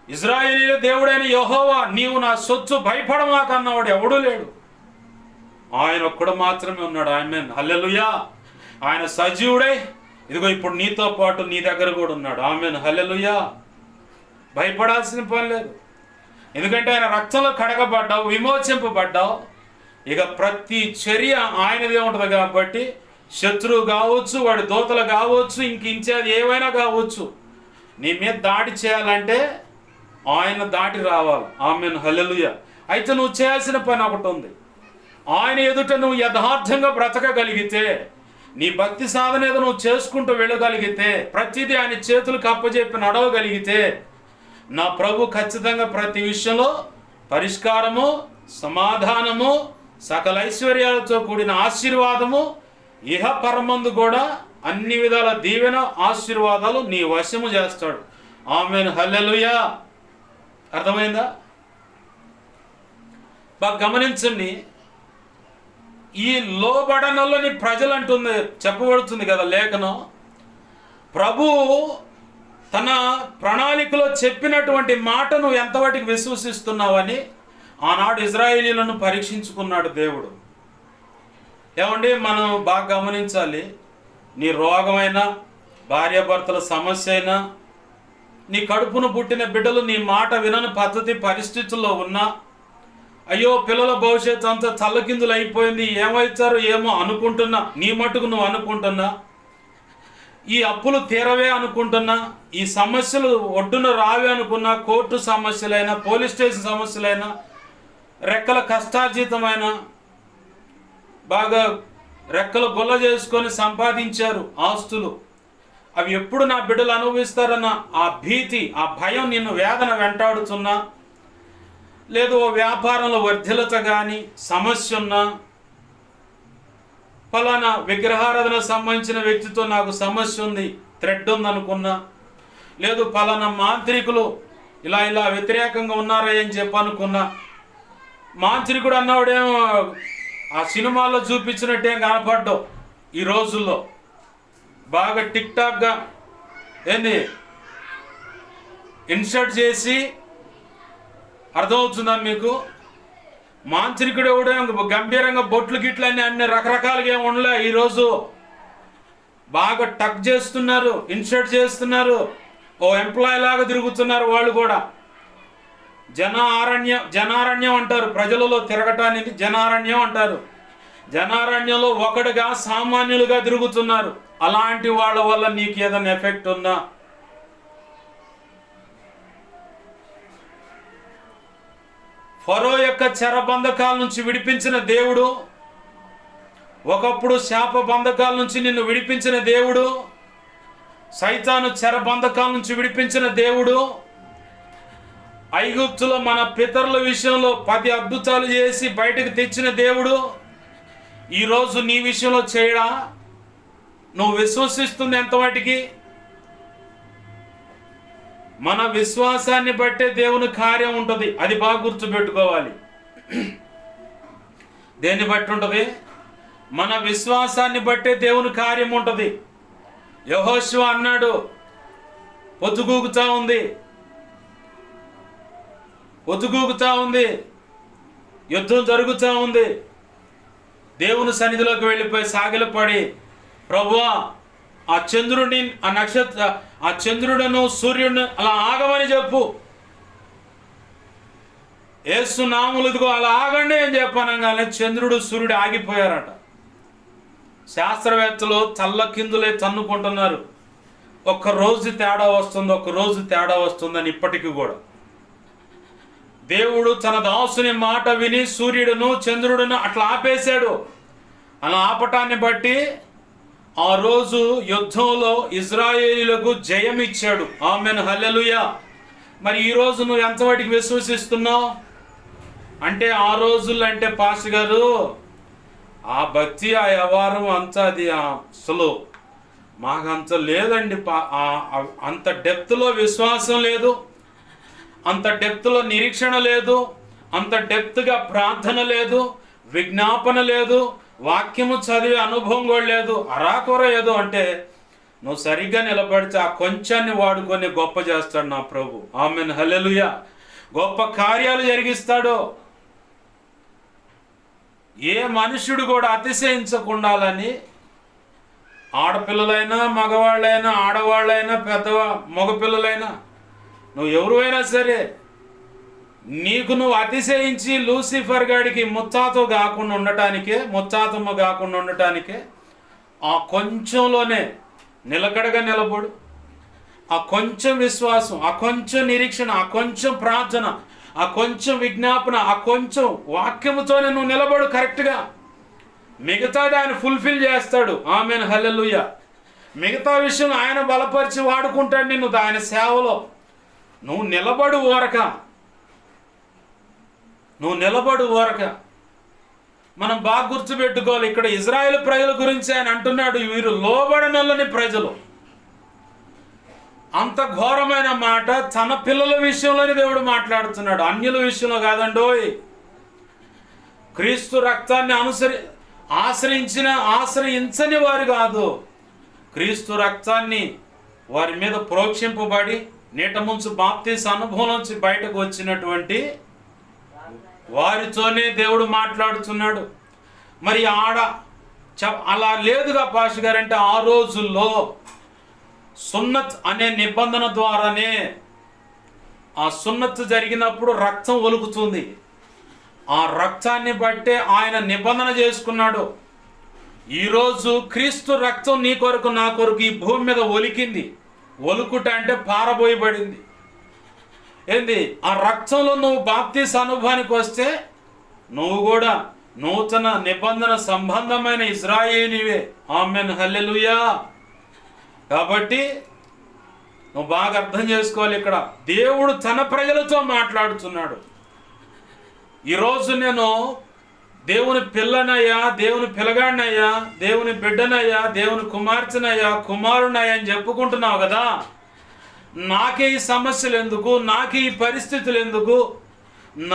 ఇజ్రాయేలీయుల దేవుడైన యెహోవా, నీవు నా సొత్తు, భయపడమాకన్నవాడు ఎవడూ లేడు. ఆయన ఒక్కడు మాత్రమే ఉన్నాడు. ఆమేన్, హల్లెలూయా. ఆయన సజీవుడై ఇదిగో ఇప్పుడు నీతో పాటు నీ దగ్గర కూడా ఉన్నాడు. ఆమేన్, హల్లెలూయా. భయపడాల్సిన పని లేదు. ఎందుకంటే ఆయన రక్తంలో కడగబడ్డావు, విమోచింపబడ్డావు. ఇక ప్రతి చర్య ఆయనదే ఉంటుంది కాబట్టి శత్రువు కావచ్చు, వాడి దూతలు కావచ్చు, ఇంకేది ఏవైనా కావచ్చు, నీ మీద దాడి చేయాలంటే ఆయన దాటి రావాలి. ఆమేన్, హల్లెలూయా. అయితే నువ్వు చేయాల్సిన పని ఒకటి ఉంది. ఆయన ఎదుట నువ్వు యథార్థంగా బ్రతకగలిగితే, నీ భక్తి సాధన ఏదో నువ్వు చేసుకుంటూ వెళ్ళగలిగితే, ప్రతిదీ ఆయన చేతులకు అప్పచెప్పి నడవగలిగితే, నా ప్రభు ఖచ్చితంగా ప్రతి విషయంలో పరిష్కారము, సమాధానము, సకల ఐశ్వర్యాలతో కూడిన ఆశీర్వాదము, ఇహ పరమందు కూడా అన్ని విధాల దీవెన, ఆశీర్వాదాలు నీ వశము చేస్తాడు. ఆమేన్, హల్లెలూయా. అర్థమైందా? బాగా గమనించండి. ఈ లోబడనలోని ప్రజలు అంటుంది, చెప్పబడుతుంది కదా లేఖనం. ప్రభు తన ప్రణాళికలో చెప్పినటువంటి మాటను ఎంతవాటికి విశ్వసిస్తున్నావని ఆనాడు ఇజ్రాయేలీలను పరీక్షించుకున్నాడు దేవుడు. ఏమండి, మనం బాగా గమనించాలి. నీ రోగమైనా, భార్యాభర్తల సమస్య అయినా, నీ కడుపును పుట్టిన బిడ్డలు నీ మాట వినని పద్ధతి పరిస్థితుల్లో ఉన్నా, అయ్యో పిల్లల భవిష్యత్తు అంతా తల్లకిందులు అయిపోయింది, ఏమవుతారో ఏమో అనుకుంటున్నా, నీ మట్టుకు నువ్వు అనుకుంటున్నా, ఈ అప్పులు తీరవే అనుకుంటున్నా, ఈ సమస్యలు ఒడ్డున రావే అనుకున్నా, కోర్టు సమస్యలైనా, పోలీస్ స్టేషన్ సమస్యలైనా, రెక్కల కష్టార్జితమైన, బాగా రెక్కలు గొల్ల చేసుకొని సంపాదించారు ఆస్తులు, అవి ఎప్పుడు నా బిడ్డలు అనుభవిస్తారన్న ఆ భీతి, ఆ భయం నిన్ను వేదన వెంటాడుతున్నా, లేదు ఓ వ్యాపారంలో వర్ధిలత కానీ సమస్య ఉన్నా, ఫలానా విగ్రహారాధన సంబంధించిన వ్యక్తితో నాకు సమస్య ఉంది, థ్రెడ్ ఉందనుకున్నా, లేదు ఫలానా మాంత్రికులు ఇలా వ్యతిరేకంగా ఉన్నారా అని చెప్పి అనుకున్నా, మాంత్రికుడు అన్నవాడేమో ఆ సినిమాల్లో చూపించినట్టేం కనపడ్డావు. ఈ రోజుల్లో బాగా టిక్ టాక్గా ఏంది ఇన్సర్ట్ చేసి, అర్థమవుతుందా మీకు? మాంత్రికుడు ఎవడో గంభీరంగా బొట్లు గిట్లు అన్ని రకరకాలుగా ఏమి ఉండలే. ఈరోజు బాగా టక్ చేస్తున్నారు, ఇన్సర్ట్ చేస్తున్నారు, ఓ ఎంప్లాయీ లాగా తిరుగుతున్నారు. వాళ్ళు కూడా జనారణ్యం అంటారు, ప్రజలలో తిరగటానికి జనారణ్యం అంటారు. జనారణ్యంలో ఒకడుగా సామాన్యులుగా తిరుగుతున్నారు. అలాంటి వాళ్ళ వల్ల నీకు ఏదైనా ఎఫెక్ట్ ఉందా? ఫరో యొక్క చెరబంధకాల నుంచి విడిపించిన దేవుడు, ఒకప్పుడు శాప బంధకాల నుంచి నిన్ను విడిపించిన దేవుడు, సైతాను చెరబంధకాల నుంచి విడిపించిన దేవుడు, ఐగుప్తులో మన పితరుల విషయంలో 10 అద్భుతాలు చేసి బయటకు తెచ్చిన దేవుడు ఈరోజు నీ విషయంలో చేయడా? నువ్వు విశ్వసిస్తుంది ఎంతవాటికి? మన విశ్వాసాన్ని బట్టే దేవుని కార్యం ఉంటుంది. అది బాగా గుర్తుపెట్టుకోవాలి. దేన్ని బట్టి ఉంటుంది? మన విశ్వాసాన్ని బట్టే దేవుని కార్యం ఉంటుంది. యెహోషువ అన్నాడు, పొద్దుగూకుతా ఉంది, యుద్ధం జరుగుతూ ఉంది. దేవుని సన్నిధిలోకి వెళ్ళిపోయి సాగిలపడి, ప్రభువా ఆ చంద్రుడిని, ఆ చంద్రుడును సూర్యుడిని అలా ఆగమని చెప్పు, యేసు నామములతో అలా ఆగండి అని చెప్పనగానే చంద్రుడు సూర్యుడు ఆగిపోయారట. శాస్త్రవేత్తలు తల్లకిందులే తన్నుకుంటున్నారు, ఒక్కరోజు తేడా వస్తుందని ఇప్పటికీ కూడా. దేవుడు తన దాసుని మాట విని సూర్యుడును చంద్రుడును అట్లా ఆపేశాడు. అలా ఆపటాన్ని బట్టి ఆ రోజు యుద్ధంలో ఇజ్రాయేలీలకు జయం ఇచ్చాడు. ఆమెన్, హల్లెలూయా. మరి ఈరోజు నువ్వు ఎంతవాటికి విశ్వసిస్తున్నావు? అంటే ఆ రోజుల్లో అంటే పాస్టర్ గారు ఆ భక్తి, ఆ వ్యవహారం అంతా అది అసలు మాకంత లేదండి, అంత డెప్త్లో విశ్వాసం లేదు, అంత డెప్త్లో నిరీక్షణ లేదు, అంత డెప్త్గా ప్రార్థన లేదు, విజ్ఞాపన లేదు, వాక్యము చదివే అనుభవం కూడా లేదు. అరాకొర ఏదో అంటే నువ్వు సరిగ్గా నిలబడితే ఆ కొంచాన్ని వాడుకొని గొప్ప చేస్తాడు నా ప్రభు. ఆమెన్, హల్లెలూయా. గొప్ప కార్యాలు జరిగిస్తాడు. ఏ మనుష్యుడు కూడా అతిశయించకుండాలని, ఆడపిల్లలైనా మగవాళ్ళైనా, ఆడవాళ్ళైనా మగపిల్లలైనా, నువ్వు ఎవరైనా సరే, నీకు నువ్వు అతిశయించి లూసిఫర్ గాడికి ముత్తాతమ్మ కాకుండా ఉండటానికే ఆ కొంచెంలోనే నిలకడగా నిలబడు. ఆ కొంచెం విశ్వాసం, ఆ కొంచెం నిరీక్షణ, ఆ కొంచెం ప్రార్థన, ఆ కొంచెం విజ్ఞాపన, ఆ కొంచెం వాక్యముతోనే నువ్వు నిలబడు కరెక్ట్గా. మిగతాది ఆయన ఫుల్ఫిల్ చేస్తాడు. ఆమెన్, హల్లెలూయా. మిగతా విషయం ఆయన బలపరిచి వాడుకుంటాడు నిన్ను ఆయన సేవలో. నువ్వు నిలబడు ఊరక. మనం బాగా గుర్తుపెట్టుకోవాలి. ఇక్కడ ఇజ్రాయేల్ ప్రజల గురించి ఆయన అంటున్నాడు, వీరు లోబడనల్లని ప్రజలు. అంత ఘోరమైన మాట తన పిల్లల విషయంలోనే దేవుడు మాట్లాడుతున్నాడు, అన్యుల విషయంలో కాదండోయ్. క్రీస్తు రక్తాన్ని ఆశ్రయించని వారు కాదు, క్రీస్తు రక్తాన్ని వారి మీద ప్రోక్షింపబడి నీట ముంచు బాప్తీసు అనుభవం నుంచి బయటకు వచ్చినటువంటి వారితోనే దేవుడు మాట్లాడుతున్నాడు. మరి అలా లేదుగా పాష గారంటే, ఆ రోజుల్లో సున్నత్ అనే నిబంధన ద్వారానే, ఆ సున్నత్ జరిగినప్పుడు రక్తం ఒలుకుతుంది. ఆ రక్తాన్ని బట్టే ఆయన నిబంధన చేసుకున్నాడు. ఈరోజు క్రీస్తు రక్తం నీ కొరకు నా కొరకు ఈ భూమి మీద ఒలికింది. ఒలుకుట అంటే పారబోయబడింది. ఏంది? ఆ రక్తంలో నువ్వు బాప్తీసు అనుభవానికి వస్తే నువ్వు కూడా నూతన నిబంధన సంబంధమైన ఇజ్రాయేలీవే. ఆమెన్, హల్లెలూయా. కాబట్టి నువ్వు బాగా అర్థం చేసుకోవాలి, ఇక్కడ దేవుడు తన ప్రజలతో మాట్లాడుతున్నాడు. ఈరోజు నేను దేవుని పిల్లనయ్యా, దేవుని పిల్లగాడినయ్యా, దేవుని బిడ్డనయ్యా, దేవుని కుమార్తెనయ్యా, కుమారునయ్యా అని చెప్పుకుంటున్నావు కదా, నాకే ఈ సమస్యలు ఎందుకు, నాకే ఈ పరిస్థితులు ఎందుకు,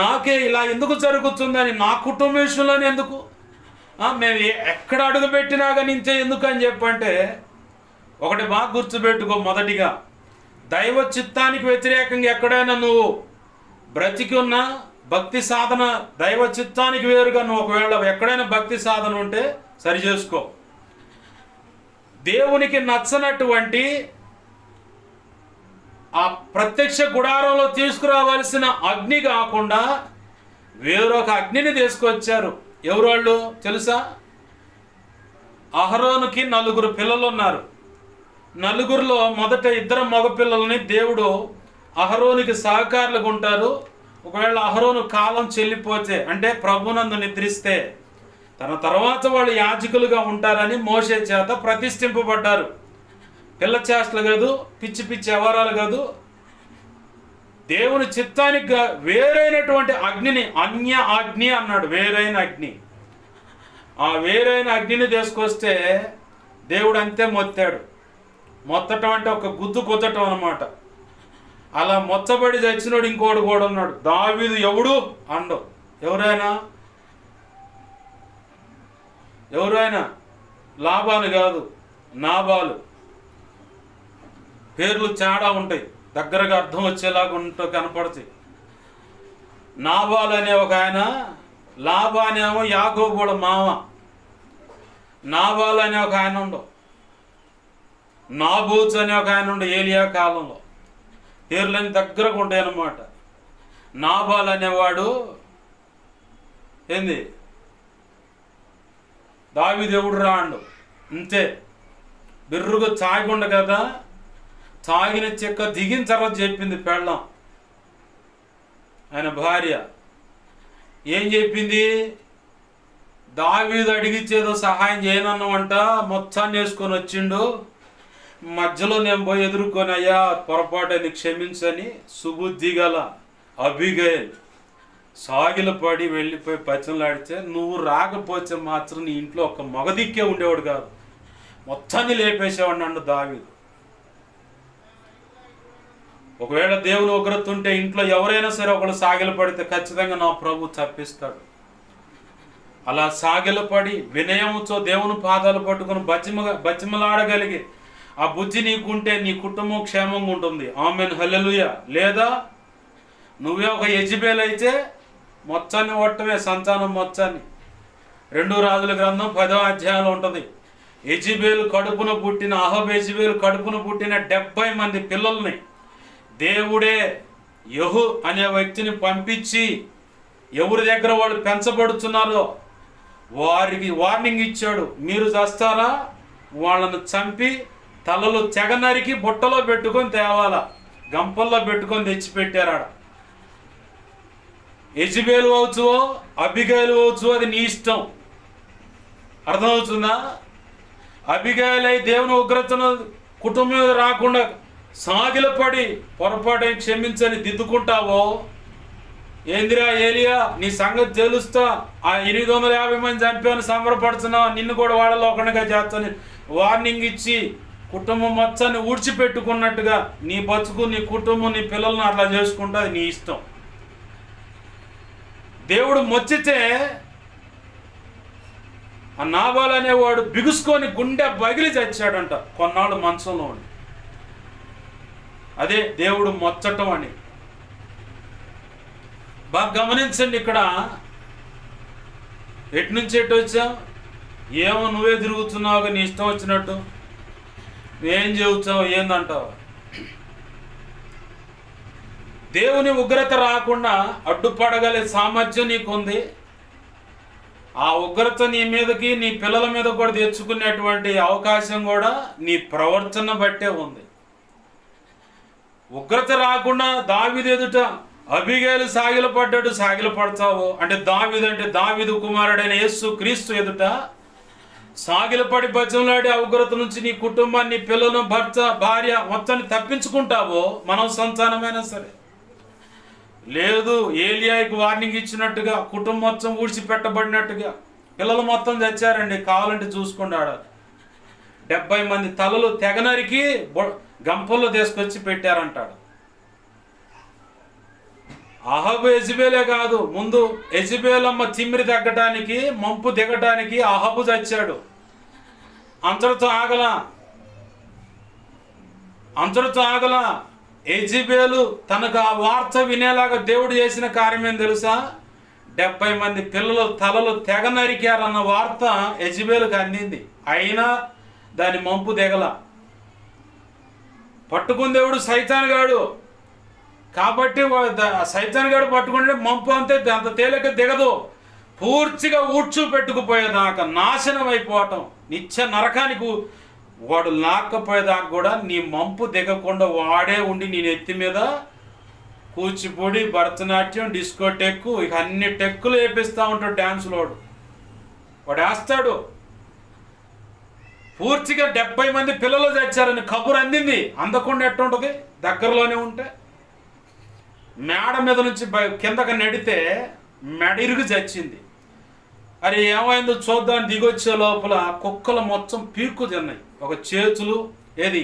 నాకే ఇలా ఎందుకు జరుగుతుందని, నా కుటుంబ విషయంలోనే ఎందుకు, మేము ఎక్కడ అడుగుపెట్టినా కానీ ఇంతే ఎందుకు అని చెప్పంటే, ఒకటి బాగా గుర్తుపెట్టుకో. మొదటిగా దైవ చిత్తానికి వ్యతిరేకంగా ఎక్కడైనా నువ్వు బ్రతికి ఉన్నా, భక్తి సాధన దైవ చిత్తానికి వేరుగా నువ్వు ఒకవేళ ఎక్కడైనా భక్తి సాధన ఉంటే సరి చేసుకో. దేవునికి నచ్చనటువంటి ఆ ప్రత్యక్ష గుడారంలో తీసుకురావాల్సిన అగ్ని కాకుండా వేరొక అగ్నిని తీసుకొచ్చారు. ఎవరు వాళ్ళు తెలుసా? అహరోనుకి 4 పిల్లలు ఉన్నారు. 4లో మొదట 2 మగపిల్లలని దేవుడు అహరోనుకి సహకారులుగా ఉంటారు. ఒకవేళ అహరోను కాలం చెల్లిపోతే, అంటే ప్రభునందు నిద్రిస్తే, తన తర్వాత వాళ్ళు యాజకులుగా ఉంటారని మోషే చేత ప్రతిష్ఠింపబడ్డారు. పిల్ల చేష్టలు కాదు, పిచ్చి పిచ్చి వ్యవహారాలు కాదు, దేవుని చిత్తానికి వేరైనటువంటి అగ్నిని, అన్య అగ్ని అన్నాడు, వేరైన అగ్ని. ఆ వేరైన అగ్నిని తీసుకొస్తే దేవుడు అంతే మొత్తాడు. మొత్తటం అంటే ఒక గుద్దు కొత్తటం అన్నమాట. అలా మొత్తబడి చచ్చినోడు ఇంకోడు కూడా ఉన్నాడు. దావీదు ఎవడు అండు, ఎవరైనా లాభాలు కాదు, నాబాలు. పేర్లు తేడా ఉంటాయి, దగ్గరగా అర్థం వచ్చేలాగా ఉంటూ కనపడతాయి. నాబాల్ అనే ఒక ఆయన, లాభానేమో యాకోబుల మామ. నాబాల్ అనే ఒక ఆయన ఉండు, నాబూత్ అనే ఒక ఆయన ఉండు ఏలియా కాలంలో. పేర్లని దగ్గరకు ఉంటాయి అన్నమాట. నాబాల్ అనేవాడు ఏంది, దావీదు ఎవడు రాండు అంతే. బిర్రుగా తాగి కదా, తాగిన చెక్క దిగిన తర్వాత చెప్పింది పెళ్ళం, ఆయన భార్య ఏం చెప్పింది, దావీదు అడిగిచ్చేదో సహాయం చేయనన్నామంట, మొత్తాన్ని వేసుకొని వచ్చిండు, మధ్యలో నేను పోయి ఎదుర్కొని, అయ్యా పొరపాటుని క్షమించని సుబుద్ధి గల అబిగయల్ సాగిలపడి వెళ్ళిపోయి పచ్చలాడితే, నువ్వు రాకపోతే మాత్రం నీ ఇంట్లో ఒక మగదిక్కే ఉండేవాడు కాదు, మొత్తాన్ని లేపేసేవాడు నన్ను దావీదు. ఒకవేళ దేవుని ఉగ్రత ఉంటే ఇంట్లో ఎవరైనా సరే ఒకళ్ళు సాగిలపడితే ఖచ్చితంగా నా ప్రభు తప్పిస్తాడు. అలా సాగిలపడి వినయంతో దేవుని పాదాలు పట్టుకుని బతిమలాడగలిగి ఆ బుద్ధి నీకుంటే నీ కుటుంబం క్షేమంగా ఉంటుంది. ఆమెన్, హల్లెలూయా. లేదా నువ్వే ఒక యెజబెల్ అయితే మొత్తాన్ని ఒట్టవే, సంతానం మొత్తాన్ని. 2 రాజుల గ్రంథం 10వ అధ్యాయంలో ఉంటుంది. యెజబెల్ కడుపున పుట్టిన, యెజబెల్ కడుపున పుట్టిన 70 మంది పిల్లల్ని దేవుడే యెహూ అనే వ్యక్తిని పంపించి ఎవరి దగ్గర వాళ్ళు పెంచబడుతున్నారో వారికి వార్నింగ్ ఇచ్చాడు. మీరు చేస్తారా, వాళ్ళను చంపి తలలు తెగ నరికి బుట్టలో పెట్టుకొని తేవాలా, గంపల్లో పెట్టుకొని తెచ్చిపెట్టారాడ. యెజబెల్ అవుతువో అబిగయలు అవుతువో అది నీ ఇష్టం. అర్థమవుతుందా? అబిగయలు అయి దేవుని ఉగ్రతను కుటుంబం మీద రాకుండా సాగిలపడి పొరపాటు క్షమించని దిద్దుకుంటావో, ఏందిరా ఏలియా నీ సంగతి తెలుస్తా, ఆ 850 మంది చంపాను సంబరపడుతున్నావు, నిన్ను కూడా వాళ్ళలో ఒకటిగా చేస్తాను వార్నింగ్ ఇచ్చి కుటుంబం మొత్తాన్ని ఊడ్చిపెట్టుకున్నట్టుగా నీ బతుకు, నీ కుటుంబం, నీ పిల్లలను అట్లా చేసుకుంటా, అది నీ ఇష్టం. దేవుడు మొచ్చితే ఆ నాబాల్ అనేవాడు బిగుసుకొని గుండె బగిలి చచ్చాడంట కొన్నాళ్ళు మంచంలో ఉండి. అదే దేవుడు మొచ్చటం అని. బాగా గమనించండి, ఇక్కడ ఎటు నుంచి ఎటు వచ్చావు, ఏమో నువ్వే తిరుగుతున్నావు నీ ఇష్టం వచ్చినట్టు, నువ్వేం చెబుతావు, ఏందంటావు. దేవుని ఉగ్రత రాకుండా అడ్డుపడగలే సామర్థ్యం నీకుంది. ఆ ఉగ్రత నీ మీదకి, నీ పిల్లల మీద కూడా తెచ్చుకునేటువంటి అవకాశం కూడా నీ ప్రవర్తన బట్టే ఉంది. ఉగ్రత రాకుండా దావీదు ఎదుట అబిగయలు సాగిలపడ్డాడు, సాగిలపడతావు అంటే దావీదు కుమారుడైన యేసు క్రీస్తు ఎదుట సాగిలపడి బజ్జంలాడి ఆ ఉగ్రత నుంచి నీ కుటుంబాన్ని, పిల్లలను, భర్త, భార్య మొత్తాన్ని తప్పించుకుంటావో, మనం సంతానమైనా సరే. లేదు, ఏలియాకి వార్నింగ్ ఇచ్చినట్టుగా కుటుంబం మొత్తం ఊడ్చిపెట్టబడినట్టుగా పిల్లలు మొత్తం చచ్చారండి, కావాలంటే చూసుకోండి. 70 మంది తలలు తెగనరికి గంపల్లో తీసుకొచ్చి పెట్టారంటాడు. అహబు యెజబేలే కాదు, ముందు యెజబేలమ్మ తిమ్మిరి తగ్గటానికి, మంపు దిగటానికి అహబు చచ్చాడు. అంతటితో ఆగల యెజబేలు తనకు ఆ వార్త వినేలాగా దేవుడు చేసిన కార్యం ఏం తెలుసా? 70 మంది పిల్లలు తలలు తెగ నరికారన్న వార్త యెజబేలుకు అందింది. అయినా దాని మంపు దిగల. పట్టుకుని దేవుడు సైతానుగాడు కాబట్టి, సైతానుగాడు పట్టుకుంటే మంపు అంత తేలిక దిగదు. పూర్తిగా ఊడ్చు పెట్టుకుపోయేదాకా, నాశనం అయిపోవటం, నిత్య నరకానికి వాడు లాక్కపోయేదాకా కూడా నీ మంపు దిగకుండా వాడే ఉండి నీ నెత్తి మీద కూచిపూడి, భరతనాట్యం, డిస్కోటెక్కు, ఇక అన్ని టెక్కులు వేపిస్తూ ఉంటాడు. డ్యాన్సులోడు వాడు వేస్తాడు. పూర్తిగా 70 మంది పిల్లలు చచ్చారని కబురు అందింది. అందకుండా ఎట్టుంటుంది? దగ్గరలోనే ఉంటే మేడ మీద నుంచి కిందకి నెడితే మెడ ఇరుగు చచ్చింది. అది ఏమైందో చూద్దాం దిగొచ్చే లోపల కుక్కలు మొత్తం పీక్కు తిన్నాయి. ఒక చేతులు, ఏది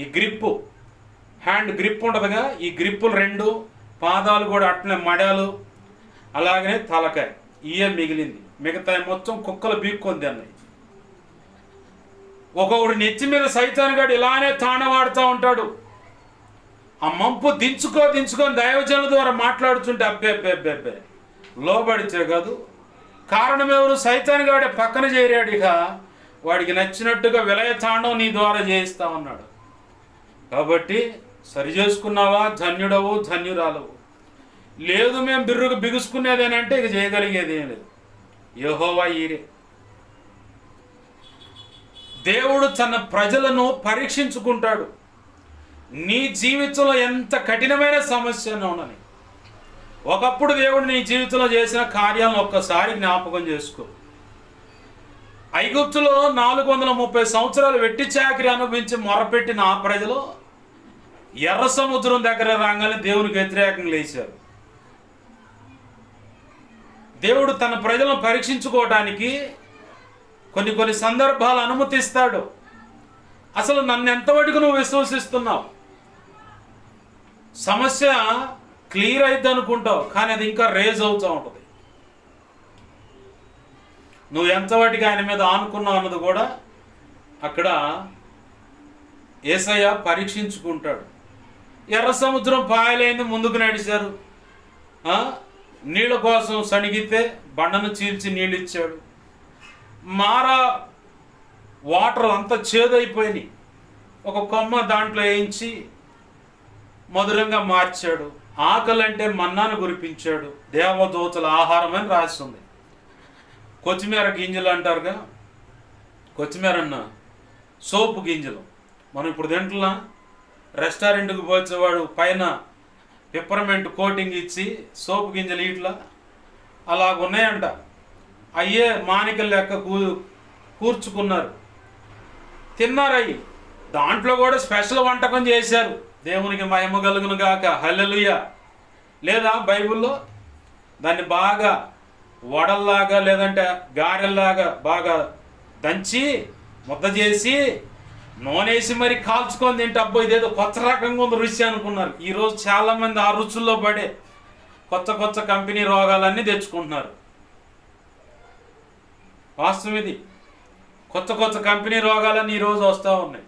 ఈ గ్రిప్పు, హ్యాండ్ గ్రిప్ ఉండదుగా, ఈ గ్రిప్పులు 2 పాదాలు కూడా అట్లనే మడాలు, అలాగనే తలకాయ, ఇయే మిగిలింది. మిగతా మొత్తం కుక్కలు పీక్కొని తిన్నాయి. ఒకడు నెత్తి మీద సైతానుగాడు ఇలానే తాండవాడుతూ ఉంటాడు. ఆ మంపు దించుకొని దైవజనుల ద్వారా మాట్లాడుతుంటే అబ్బే లోబడితే కాదు. కారణం ఎవరు? సైతానుగాడే పక్కన చేరాడు. ఇక వాడికి నచ్చినట్టుగా విలయ తాండం నీ ద్వారా చేయిస్తా ఉన్నాడు. కాబట్టి సరి చేసుకున్నావా? ధన్యుడవు, ధన్యురాలవు. లేదు మేము బిగుసుకునేదేనంటే ఇక చేయగలిగేది ఏం లేదు. యెహోవా ఈరే. దేవుడు తన ప్రజలను పరీక్షించుకుంటాడు. నీ జీవితంలో ఎంత కఠినమైన సమస్యను ఉన్నది. ఒకప్పుడు దేవుడు నీ జీవితంలో చేసిన కార్యాలను ఒక్కసారి జ్ఞాపకం చేసుకో. ఐగుప్తులో 430 సంవత్సరాలు వెట్టి చాకిరి అనుభవించి మొరపెట్టిన ఆ ప్రజలు ఎర్ర సముద్రం దగ్గర రాగానే దేవునికి వ్యతిరేకంగా లేచారు. దేవుడు తన ప్రజలను పరీక్షించుకోవడానికి కొన్ని సందర్భాలు అనుమతిస్తాడు. అసలు నన్ను ఎంతవరకు నువ్వు విశ్వసిస్తున్నావు? సమస్య క్లియర్ అయిద్ది అనుకుంటావు, కానీ అది ఇంకా రేజ్ అవుతూ ఉంటుంది. నువ్వు ఎంతవాటికి ఆయన మీద ఆనుకున్నావు అన్నది కూడా అక్కడ యేసయ్య పరీక్షించుకుంటాడు. ఎర్ర సముద్రం పాయలైంది, ముందుకు నడిచారు. నీళ్ళ కోసం సణిగితే బండను చీల్చి నీళ్ళు ఇచ్చాడు. మారా వాటర్ అంతా చేదైపోయినాయి. ఒక కొమ్మ దాంట్లో వేయించి మధురంగా మార్చాడు. ఆకలంటే మన్నాను కురిపించాడు. దేవదూతల ఆహారం అని రాస్తుంది. కొత్తిమీర గింజలు అంటారుగా, కొత్తిమీర అన్న సోపు గింజలు. మనం ఇప్పుడు తింటున్నా, రెస్టారెంట్కి పోయేవాడు పైన పిప్పర్మెంట్ కోటింగ్ ఇచ్చి సోపు గింజలు ఇట్లా అలాగున్నాయంట. అయ్యే మానికలు లెక్క కూర్చుకున్నారు, తిన్నారు. అయ్యి దాంట్లో కూడా స్పెషల్ వంటకం చేశారు. దేవునికి మహిమ కలుగును గాక, హల్లెలూయా. లేదా బైబిల్లో దాన్ని బాగా వడల్లాగా లేదంటే గారెల్లాగా బాగా దంచి ముద్ద చేసి నూనెసి మరి కాల్చుకొని తింటే అబ్బో ఇదేదో కొత్త రకంగా ఉంది రుచి అనుకున్నారు. ఈరోజు చాలామంది ఆ రుచుల్లో పడే కొత్త కంపెనీ రోగాలన్నీ తెచ్చుకుంటున్నారు. వాస్తవం ఇది. కొత్త కంపెనీ రోగాలన్నీ ఈరోజు వస్తూ ఉన్నాయి.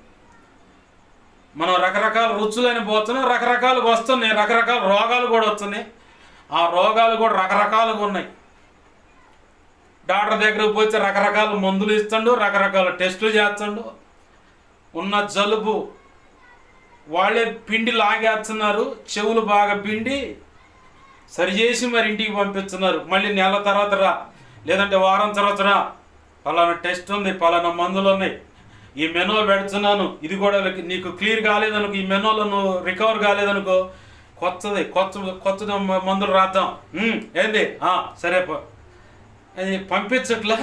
మనం రకరకాల రుచులని పోతున్నాం, రకరకాలుగా వస్తున్నాయి, రకరకాల రోగాలు కూడా వస్తున్నాయి. ఆ రోగాలు కూడా రకరకాలుగా ఉన్నాయి. డాక్టర్ దగ్గరకు పోతే రకరకాల మందులు ఇస్తాడు, రకరకాల టెస్టులు చేస్తాడు. ఉన్న జలుబు వాళ్ళే పిండి లాగేస్తున్నారు, చెవులు బాగా పిండి సరిచేసి మరి ఇంటికి పంపిస్తున్నారు. మళ్ళీ నెల తర్వాత రా, లేదంటే వారం తర్వాత రా, పలానా టెస్ట్ ఉంది, పలానా మందులు ఉన్నాయి, ఈ మెనూ పెడుతున్నాను, ఇది కూడా నీకు క్లియర్ కాలేదనుకో, ఈ మెనూలో నువ్వు రికవర్ కాలేదనుకో, కొత్త మందులు రాద్దాం. ఏంది సరే అది పంపించట్లా.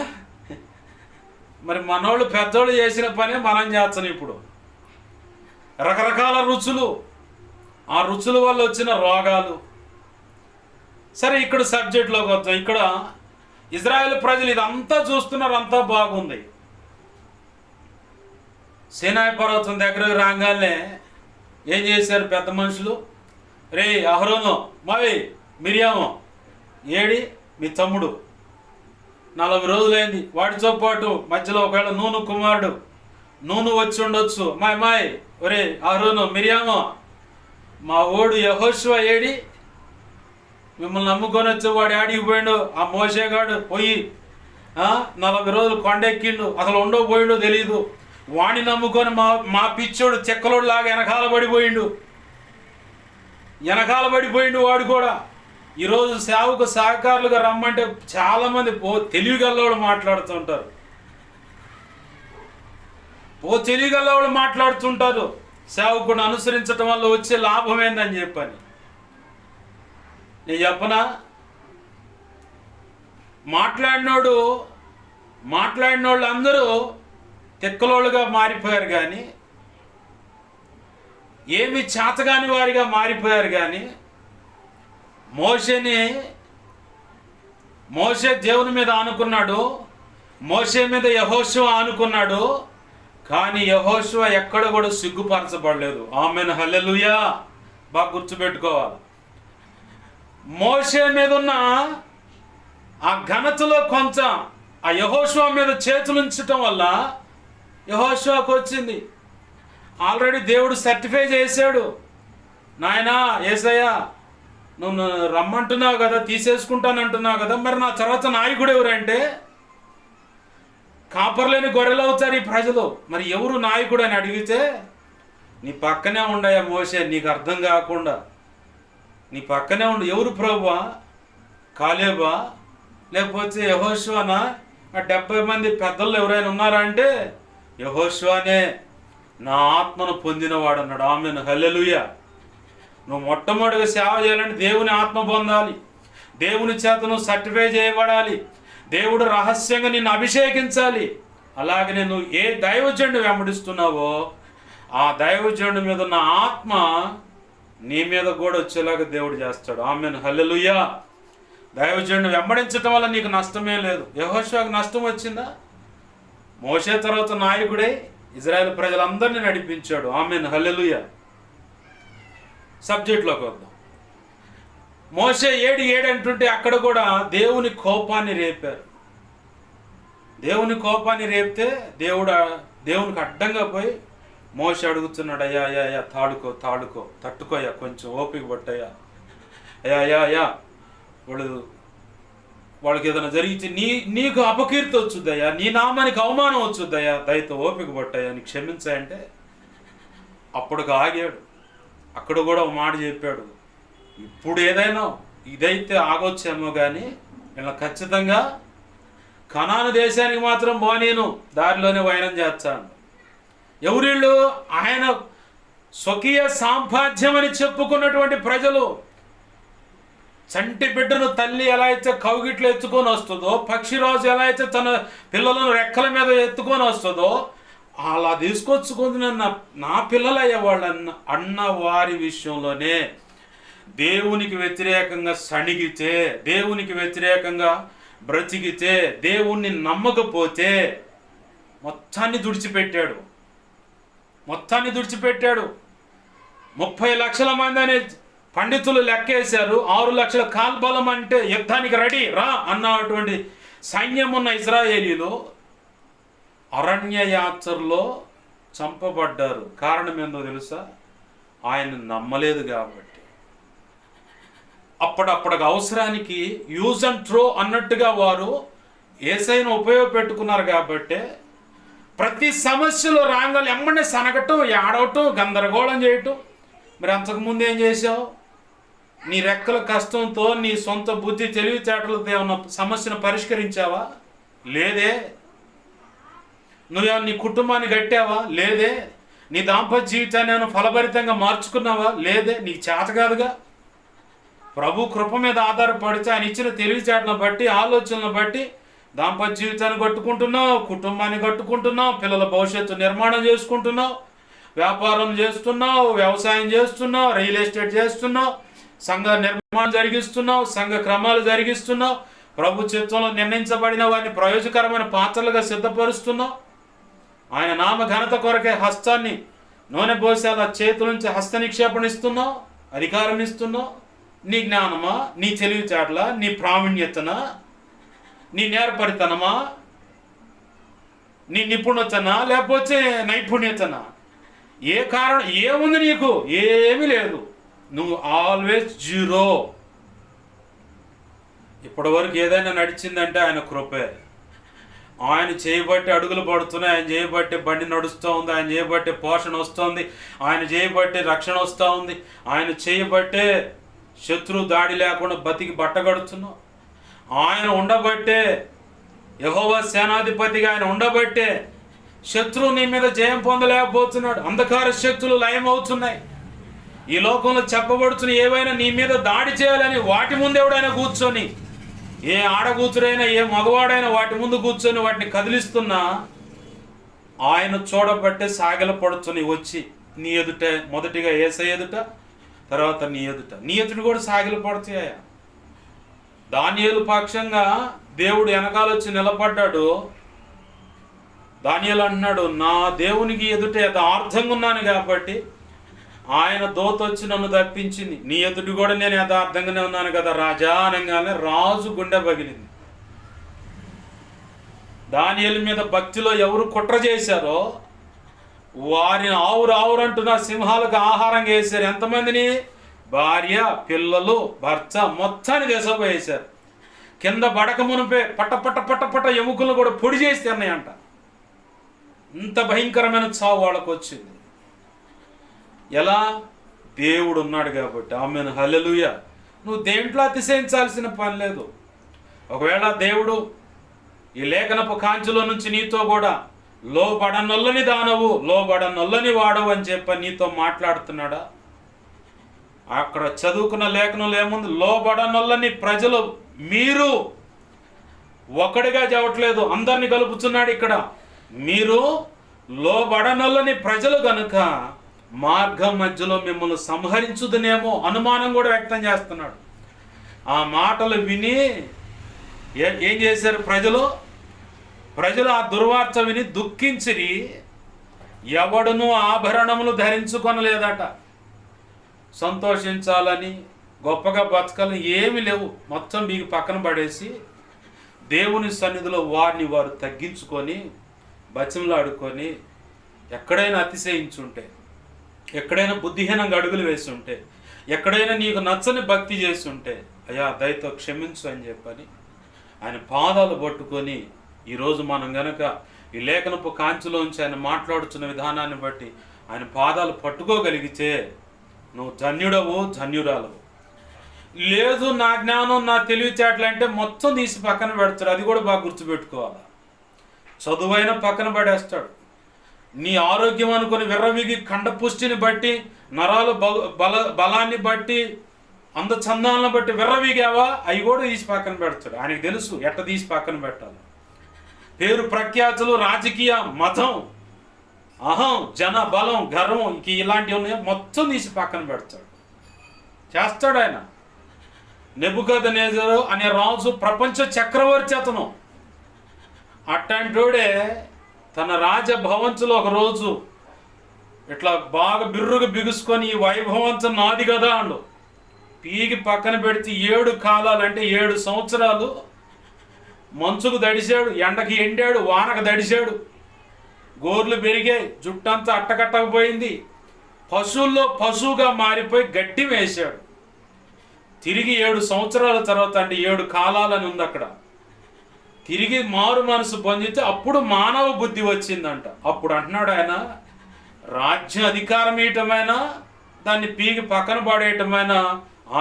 మరి మనోళ్ళు పెద్దోళ్ళు చేసిన పనే మనం చేస్తాం ఇప్పుడు. రకరకాల రుచులు, ఆ రుచుల వల్ల వచ్చిన రోగాలు. సరే, ఇక్కడ సబ్జెక్ట్లోకి వద్దాం. ఇక్కడ ఇజ్రాయెల్ ప్రజలు ఇదంతా చూస్తున్నారు, అంతా బాగుంది. సీనాయి పర్వతం దగ్గరకు రాగానే ఏం చేశారు పెద్ద మనుషులు? రే అహరోను, మావి మిరియాము, ఏడి మీ తమ్ముడు 40 రోజులైంది, వాడితో పాటు మధ్యలో ఒకవేళ నూను కుమారుడు నూను వచ్చి ఉండొచ్చు. మాయ్ ఒరే అహరోను, మిరియాము, మా ఓడు యెహోషువ ఏడి? మిమ్మల్ని నమ్ముకొని వచ్చి వాడు ఆడికి పోయిండు. ఆ మోషేగాడు పోయి 40 రోజులు కొండెక్కిండు, అసలు ఉండో పోయిండో తెలియదు. వాణ్ణి నమ్ముకొని మా పిచ్చోడు చెక్కలోడు లాగా వెనకాల పడిపోయిండు వాడు కూడా. ఈరోజు సేవకు సహకారులుగా రమ్మంటే చాలామంది తెలివిగలవాళ్ళు మాట్లాడుతుంటారు. తెలివిగలవాళ్ళు మాట్లాడుతుంటారు సేవకుడు అనుసరించడం వల్ల వచ్చే లాభం ఏందని చెప్పని. నేను చెప్పనా, మాట్లాడినోళ్ళు అందరూ తెక్కలోళ్ళుగా మారిపోయారు, కానీ ఏమి చేతగాని వారిగా మారిపోయారు. కానీ మోషే దేవుని మీద ఆనుకున్నాడు, మోషే మీద యెహోషువ ఆనుకున్నాడు, కానీ యెహోషువ ఎక్కడ కూడా సిగ్గుపరచబడలేదు. ఆమేన్, హల్లెలూయా. బాగా గుర్తుపెట్టుకోవాలి. మోషే మీద ఉన్న ఆ ఘనతలో కొంచెం ఆ యెహోషువ మీద చేతులు ఉంచటం వల్ల యెహోషువకు వచ్చింది. ఆల్రెడీ దేవుడు సర్టిఫై చేశాడు. నాయనా యేసయ్యా, నువ్వు రమ్మంటున్నావు కదా, తీసేసుకుంటానంటున్నావు కదా, మరి నా తర్వాత నాయకుడు ఎవరంటే కాపర్లేని గొర్రెలు అవుతారు ఈ ప్రజలు. మరి ఎవరు నాయకుడు అని అడిగితే, నీ పక్కనే ఉండయా మోషే, నీకు అర్థం కాకుండా నీ పక్కనే ఉండు. ఎవరు ప్రభువా? కాలేబా, లేకపోతే యెహోషువనా? ఆ 70 మంది పెద్దలు ఎవరైనా ఉన్నారా అంటే యెహోషువనే, నా ఆత్మను పొందినవాడు అన్నాడు. ఆమేన్, హల్లెలూయా. నువ్వు మొట్టమొదటిగా సేవ చేయాలంటే దేవుని ఆత్మ పొందాలి, దేవుని చేత నువ్వు సర్టిఫై చేయబడాలి, దేవుడు రహస్యంగా నిన్ను అభిషేకించాలి. అలాగనే నువ్వు ఏ దైవజనుడు వెంబడిస్తున్నావో ఆ దైవజనుడి మీద ఉన్న ఆత్మ నీ మీద కూడా వచ్చేలాగా దేవుడు చేస్తాడు. ఆమేన్, హల్లెలూయా. దైవజనుడిని వెంబడించటం వల్ల నీకు నష్టమే లేదు. యెహోషువకు నష్టం వచ్చిందా? మోషే తర్వాత నాయకుడే ఇజ్రాయెల్ ప్రజలందరినీ నడిపించాడు. ఆమేన్, హల్లెలూయా. సబ్జెక్ట్లోకి వద్దాం. మోషే ఏడు అంటుంటే అక్కడ కూడా దేవుని కోపాన్ని రేపారు. దేవుని కోపాన్ని రేపితే దేవునికి అడ్డంగా పోయి మోషే అడుగుతున్నాడు, అయ్యా తాడుకో తట్టుకోయ్యా, కొంచెం ఓపిక పట్టయ్యా, అయ్యా వాళ్ళకి ఏదైనా జరిగితే నీకు అపకీర్తి వచ్చుద్దయ్యా, నీ నామానికి అవమానం వచ్చుద్దయ్యా, దయతో ఓపిక పట్టయ్యా, నీకు క్షమించాయంటే అప్పుడు ఆగాడు. అక్కడ కూడా ఒక మాట చెప్పాడు, ఇప్పుడు ఏదైనా ఇదైతే ఆగొచ్చేమో కానీ ఇలా ఖచ్చితంగా కనాను దేశానికి మాత్రం పోనీను, దారిలోనే వైనం చేస్తాను. ఎవరిళ్ళు? ఆయన స్వకీయ సాంపాద్యం అని చెప్పుకున్నటువంటి ప్రజలు. చంటి బిడ్డను తల్లి ఎలా అయితే కౌగిట్లో ఎత్తుకొని వస్తుందో, పక్షిరాజు ఎలా అయితే తన పిల్లలను రెక్కల మీద ఎత్తుకొని వస్తుందో, అలా తీసుకొచ్చుకుంది నా పిల్లలయ్యే వాళ్ళు అన్న వారి విషయంలోనే దేవునికి వ్యతిరేకంగా సణిగితే, దేవునికి వ్యతిరేకంగా బ్రతికితే, దేవుణ్ణి నమ్మకపోతే మొత్తాన్ని తుడిచిపెట్టాడు. 30 లక్షల మంది అనే పండితులు లెక్కేశారు. 6 లక్షల కాల్బలం అంటే యుద్ధానికి రెడీ రా అన్నటువంటి సైన్యం ఉన్న ఇజ్రాయేలీలు అరణ్య యాత్రలో చంపబడ్డారు. కారణం ఏందో తెలుసా? ఆయన నమ్మలేదు కాబట్టి. అప్పటికి అవసరానికి యూజ్ అండ్ త్రో అన్నట్టుగా వారు యేసయ్యను ఉపయోగపెట్టుకున్నారు కాబట్టి ప్రతి సమస్యలో రాంగలు ఎమ్మడే సనగటం, ఏడవటం, గందరగోళం చేయటం. మరి అంతకుముందు ఏం చేసావు? నీ రెక్కల కష్టంతో నీ సొంత బుద్ధి తెలివితేటలతో ఏమన్నా సమస్యను పరిష్కరించావా? లేదే. నువ్వేమన్నా నీ కుటుంబాన్ని కట్టావా? లేదే. నీ దాంపత్య జీవితాన్ని ఏమైనా ఫలభరితంగా మార్చుకున్నావా? లేదే. నీకు చేత కాదుగా. ప్రభు కృప మీద ఆధారపడితే ఆయన ఇచ్చిన తెలివితేటలను బట్టి, ఆలోచనలను బట్టి దాంపత్య జీవితాన్ని కట్టుకుంటున్నావు, కుటుంబాన్ని కట్టుకుంటున్నావు, పిల్లల భవిష్యత్తు నిర్మాణం చేసుకుంటున్నావు, వ్యాపారం చేస్తున్నావు, వ్యవసాయం చేస్తున్నావు, రియల్ ఎస్టేట్ చేస్తున్నావు, సంఘ నిర్మాణం జరిగిస్తున్నావు, సంఘ క్రమాలు జరిగిస్తున్నావు, ప్రభు చిత్తంలో నిర్ణయించబడిన వారిని ప్రయోజకరమైన పాత్రలుగా సిద్ధపరుస్తున్నావు. ఆయన నామ ఘనత కొరకే హస్తాన్ని నూనె పోసి అలా చేతుల నుంచి హస్త నిక్షేపణ ఇస్తున్నావు, అధికారం ఇస్తున్నావు. నీ జ్ఞానమా, నీ తెలివితేటలా, నీ ప్రావీణ్యతనా, నీ నేర్పరితనమా, నీ నిపుణతనా, లేకపోతే నైపుణ్యతనా? ఏ కారణం ఏముంది నీకు? ఏమీ లేదు. నువ్వు ఆల్వేస్ జీరో. ఇప్పటి వరకు ఏదైనా నడిచిందంటే ఆయన కృపే. ఆయన చేయబట్టి అడుగులు పడుతున్నాయి, ఆయన చేయబట్టి బండి నడుస్తూ ఉంది, ఆయన చేయబట్టి పోషణ వస్తుంది, ఆయన చేయబట్టి రక్షణ వస్తూ ఉంది, ఆయన చేయబట్టే శత్రు దాడి లేకుండా బతికి బట్టగడుతున్నావు. ఆయన ఉండబట్టే, యెహోవా సేనాధిపతిగా ఆయన ఉండబట్టే శత్రువు నీ మీద జయం పొందలేకపోతున్నాడు. అంధకార శక్తులు లయమవుతున్నాయి. ఈ లోకంలో చెప్పబడుతున్న ఏవైనా నీ మీద దాడి చేయాలని వాటి ముందు ఎవడైనా కూర్చొని, ఏ ఆడకూతురైనా ఏ మగవాడైనా వాటి ముందు కూర్చొని వాటిని కదిలిస్తున్నా ఆయన చూడబట్టే సాగిలపడుతున్నాయి వచ్చి నీ ఎదుట. మొదటిగా యేసయ్య ఎదుట, తర్వాత నీ ఎదుట కూడా సాగిలపడుతాయా. దానియేలు పక్షంగా దేవుడు వెనకాల వచ్చి నిలబడ్డాడు. దానియేలు అంటున్నాడు, నా దేవునికి ఎదుట యథార్థంగా ఉన్నాను కాబట్టి ఆయన దూత వచ్చి నన్ను తప్పించింది. నీ ఎదుటి కూడా నేను యథార్థంగానే ఉన్నాను కదా రాజా అనగానే రాజు గుండె పగిలింది. దానియేలు మీద భక్తిలో ఎవరు కుట్ర చేశారో వారిని ఆవురంటున్న సింహాలకు ఆహారంగా వేశారు. ఎంతమందిని? భార్య, పిల్లలు, భర్త మొత్తాన్ని దేశపోయేశారు. కింద బడక మునిపే పట్ట ఎముకలు కూడా పొడి చేసి తిన్నాయంట. ఇంత భయంకరమైన చావు వాళ్ళకు వచ్చింది. ఎలా? దేవుడు ఉన్నాడు కాబట్టి. ఆమేన్, హల్లెలూయా. నువ్వు దేంట్లో అతిశయించాల్సిన పని లేదు. ఒకవేళ దేవుడు ఈ లేఖనపు కాంచెలో నుంచి నీతో కూడా లోబడనొల్లని దానవు, లోబడనొల్లని వాడవు అని చెప్పి నీతో మాట్లాడుతున్నాడా? అక్కడ చదువుకున్న లేఖనంలో ఏముంది? లోబడనొల్లని ప్రజలు మీరు. ఒకడిగా చెప్పట్లేదు, అందరిని కలుపుతున్నాడు ఇక్కడ. మీరు లోబడనొల్లని ప్రజలు కనుక మార్గం మధ్యలో మిమ్మల్ని సంహరించుదనేమో అనుమానం కూడా వ్యక్తం చేస్తున్నాడు. ఆ మాటలు విని ఏం చేశారు ప్రజలు ఆ దుర్వార్త విని దుఃఖించిరి. ఎవడును ఆభరణములు ధరించుకొనలేదట. సంతోషించాలని, గొప్పగా బతకాలని ఏమీ లేవు. మొత్తం మీకు పక్కన పడేసి దేవుని సన్నిధిలో వారిని వారు తగ్గించుకొని బతిమలాడుకొని, ఎక్కడైనా అతిశయించుంటే, ఎక్కడైనా బుద్ధిహీనంగా అడుగులు వేస్తుంటే, ఎక్కడైనా నీకు నచ్చని భక్తి చేస్తుంటే అయ్యా దయతో క్షమించు అని చెప్పని ఆయన పాదాలు పట్టుకొని, ఈరోజు మనం గనక ఈ లేఖనపు కాంతిలోంచి ఆయన మాట్లాడుతున్న విధానాన్ని బట్టి ఆయన పాదాలు పట్టుకోగలిగితే నువ్వు ధన్యుడవు, ధన్యురాలవు. లేదు నా జ్ఞానం నా తెలివితేటలు అంటే మొత్తం తీసి పక్కన పెడతాడు. అది కూడా బాగా గుర్తుపెట్టుకోవాలి. చదువైన పక్కన పడేస్తాడు. నీ ఆరోగ్యం అనుకుని విర్రవిగి కండపుష్టిని బట్టి, నరాలు బలాన్ని బట్టి, అందచందాలను బట్టి విర్రవిగావా, అవి కూడా తీసి పక్కన పెడతాడు. ఆయనకు తెలుసు ఎట్ట తీసి పక్కన పెట్టాలి. పేరు ప్రఖ్యాతులు, రాజకీయ, మతం, అహం, జన బలం, గర్వం, ఇలాంటివి ఉన్నాయి, మొత్తం తీసి పక్కన పెడతాడు. చేస్తాడు ఆయన. నెబుకద్నెజరు అనే రాజు ప్రపంచ చక్రవర్తి అతను. అట్లాంటోడే తన రాజభవంతులో ఒకరోజు ఇట్లా బాగా బిర్రుగా బిగుసుకొని ఈ వైభవంతం నాది కదా అండు పీకి పక్కన పెడితే 7 కాలాలు అంటే 7 సంవత్సరాలు మంచుకు దడిశాడు, ఎండకి ఎండాడు, వానకు దడిశాడు, గోర్లు పెరిగాయి, జుట్టంతా అట్టకట్టకపోయింది, పశువుల్లో పశువుగా మారిపోయి గడ్డి వేశాడు. తిరిగి 7 సంవత్సరాల తర్వాత అంటే 7 కాలాలని ఉంది అక్కడ. తిరిగి మారు మనసు పొందితే అప్పుడు మానవ బుద్ధి వచ్చిందంట. అప్పుడు అంటున్నాడు ఆయన, రాజ్య అధికారం ఇయటమైనా దాన్ని పీకి పక్కన పడేయటమైనా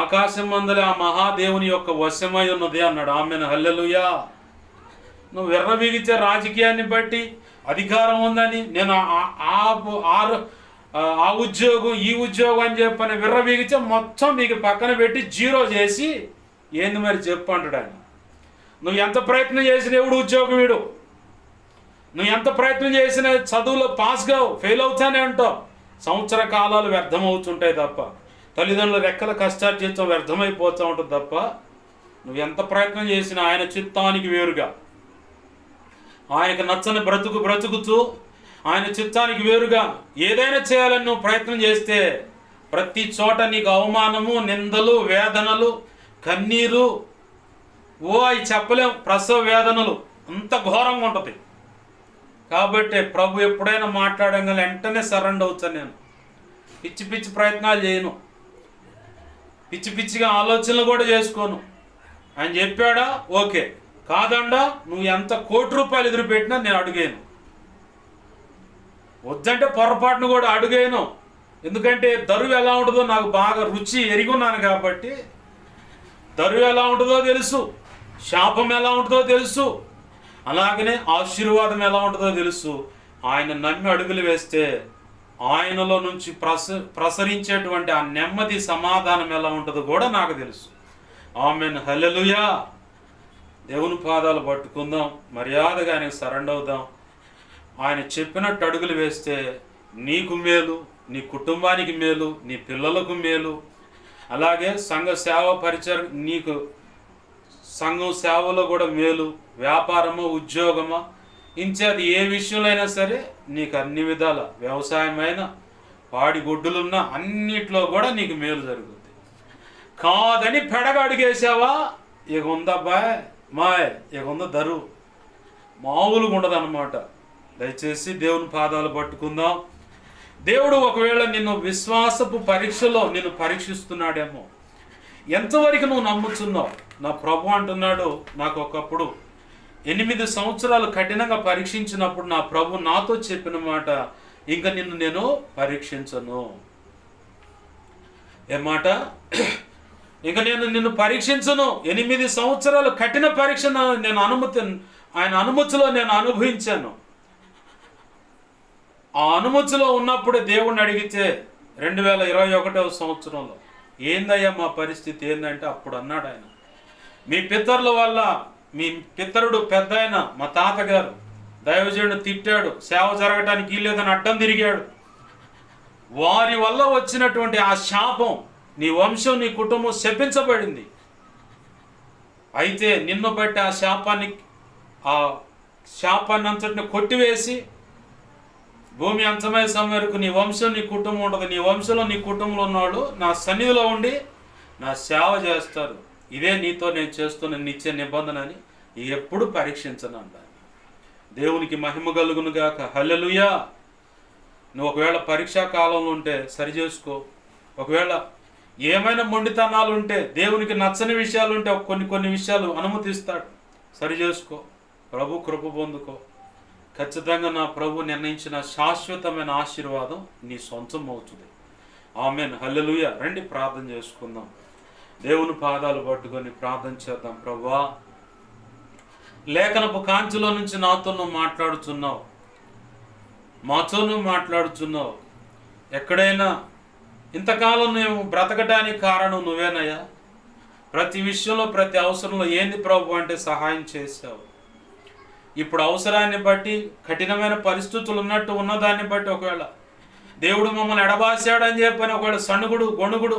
ఆకాశం మందలి ఆ మహాదేవుని యొక్క వశమై ఉన్నది అన్నాడు. ఆమెను, హల్లెలూయా. నువ్వు విర్రవీగితే రాజకీయాన్ని బట్టి అధికారం ఉందని, నేను ఆ ఉద్యోగం ఈ ఉద్యోగం అని చెప్పని విర్రవీగితే మొత్తం మీకు పక్కన పెట్టి జీరో చేసి ఏంది మరి చెప్పు అంటాడు ఆయన. నువ్వు ఎంత ప్రయత్నం చేసినా ఎవడు ఉద్యోగం వీడు, నువ్వు ఎంత ప్రయత్నం చేసినా చదువులో పాస్ కావు, ఫెయిల్ అవుతానే ఉంటావు. సంవత్సర కాలాలు వ్యర్థమవుతుంటాయి తప్ప, తల్లిదండ్రుల రెక్కల కష్టార్జితం వ్యర్థమైపోతూ ఉంటుంది తప్ప, నువ్వు ఎంత ప్రయత్నం చేసినా ఆయన చిత్తానికి వేరుగా, ఆయనకు నచ్చని బ్రతుకుతూ ఆయన చిత్తానికి వేరుగా ఏదైనా చేయాలని నువ్వు ప్రయత్నం చేస్తే ప్రతి చోట నీకు అవమానము, నిందలు, వేదనలు, కన్నీరు, అవి చెప్పలేం, ప్రసవ వేదనలు అంత ఘోరంగా ఉంటుంది. కాబట్టి ప్రభు ఎప్పుడైనా మాట్లాడంగా వెంటనే సరెండర్ అవుతాను. నేను పిచ్చి పిచ్చి ప్రయత్నాలు చేయను, పిచ్చి పిచ్చిగా ఆలోచనలు కూడా చేసుకోను. ఆయన చెప్పాడా ఓకే, కాదండా నువ్వు ఎంత కోటి రూపాయలు ఎదురుపెట్టినా నేను అడిగాను, వద్దంటే పొరపాటును కూడా అడిగాను. ఎందుకంటే దరువు ఎలా ఉంటుందో నాకు బాగా రుచి ఎరిగున్నాను కాబట్టి, దరువు ఎలా ఉంటుందో తెలుసు, శాపం ఎలా ఉంటుందో తెలుసు, అలాగనే ఆశీర్వాదం ఎలా ఉంటుందో తెలుసు. ఆయన నమ్మి అడుగులు వేస్తే ఆయనలో నుంచి ప్రసరించేటువంటి ఆ నెమ్మది, సమాధానం ఎలా ఉంటుందో కూడా నాకు తెలుసు. ఆమెన్, హల్లెలూయా. దేవుని పాదాలు పట్టుకుందాం, మర్యాదగా ఆయనకు సరెండర్ అవుదాం. ఆయన చెప్పినట్టు అడుగులు వేస్తే నీకు మేలు, నీ కుటుంబానికి మేలు, నీ పిల్లలకు మేలు. అలాగే సంఘ సేవ పరిచయం, నీకు సంఘం సేవలో కూడా మేలు. వ్యాపారమో ఉద్యోగమో ఇంచేది ఏ విషయంలో అయినా సరే నీకు అన్ని విధాల, వ్యవసాయమైన పాడి గొడ్డులున్నా అన్నిట్లో కూడా నీకు మేలు జరుగుతుంది. కాదని పెడగా అడిగేసావా, ఇక ఉందబ్బాయ్ మాయ్, ఇక ఉంద దరు మామూలుగా ఉండదన్నమాట. దయచేసి దేవుని పాదాలు పట్టుకుందాం. దేవుడు ఒకవేళ నిన్ను విశ్వాసపు పరీక్షలో నిన్ను పరీక్షిస్తున్నాడేమో, ఎంతవరకు నువ్వు నమ్ముతున్నావు. నా ప్రభు అంటున్నాడు, నాకు ఒకప్పుడు 8 సంవత్సరాలు కఠినంగా పరీక్షించినప్పుడు నా ప్రభు నాతో చెప్పిన మాట, ఇంకా నేను పరీక్షించను. ఏమాట? ఇంకా నిన్ను పరీక్షించను. 8 సంవత్సరాలు కఠిన పరీక్ష ఆయన అనుమతిలో నేను అనుభవించాను. ఆ అనుమతిలో ఉన్నప్పుడే దేవుణ్ణి అడిగితే 2021వ సంవత్సరంలో ఏందయ్యా మా పరిస్థితి ఏందంటే, అప్పుడు అన్నాడు ఆయన, మీ పితరుల వల్ల, మీ పితరుడు పెద్ద ఆయన మా తాతగారు దైవజనుడు తిట్టాడు, సేవ జరగటానికి వీల్లేదని అడ్డం తిరిగాడు. వారి వల్ల వచ్చినటువంటి ఆ శాపం, నీ వంశం, నీ కుటుంబం శపించబడింది. అయితే నిన్ను బట్టి ఆ శాపాన్ని అంతటిని కొట్టివేసి భూమి అంతమయ్యే సమయం వరకు నీ వంశం, నీ కుటుంబం ఉంటుంది. నీ వంశంలో, నీ కుటుంబంలో ఉన్నవాళ్ళు నా సన్నిధిలో ఉండి నా సేవ చేస్తారు. ఇదే నీతో నేను చేస్తున్న నిత్య నిబంధన అని ఎప్పుడు పరీక్షించను అంటాను. దేవునికి మహిమ కలుగును గాక. హల్లెలూయా. నువ్వు ఒకవేళ పరీక్షా కాలంలో ఉంటే సరి చేసుకో. ఒకవేళ ఏమైనా మొండితనాలు ఉంటే, దేవునికి నచ్చని విషయాలు ఉంటే కొన్ని విషయాలు అనుమతిస్తాడు, సరి చేసుకో. ప్రభు కృప పొందుకో. ఖచ్చితంగా నా ప్రభు నిర్ణయించిన శాశ్వతమైన ఆశీర్వాదం నీ సొంతం అవుతుంది. ఆమెన్, హల్లెలూయా. రండి ప్రార్థన చేసుకుందాం. దేవుని పాదాలు పట్టుకొని ప్రార్థన చేద్దాం. ప్రభువా, లేఖనపు కాంతిలో నుంచి నాతో నువ్వు మాట్లాడుతున్నావు, మాతో నువ్వు మాట్లాడుతున్నావు. ఎక్కడైనా ఇంతకాలం మేము బ్రతకడానికి కారణం నువ్వేనయ్యా. ప్రతి విషయంలో, ప్రతి అవసరంలో ఏంది ప్రభు అంటే సహాయం చేశావు. ఇప్పుడు అవసరాన్ని బట్టి, కఠినమైన పరిస్థితులు ఉన్నట్టు ఉన్నదాన్ని బట్టి ఒకవేళ దేవుడు మమ్మల్ని ఎడబాసాడని చెప్పని ఒకవేళ సణుగుడు, గొణుగుడు,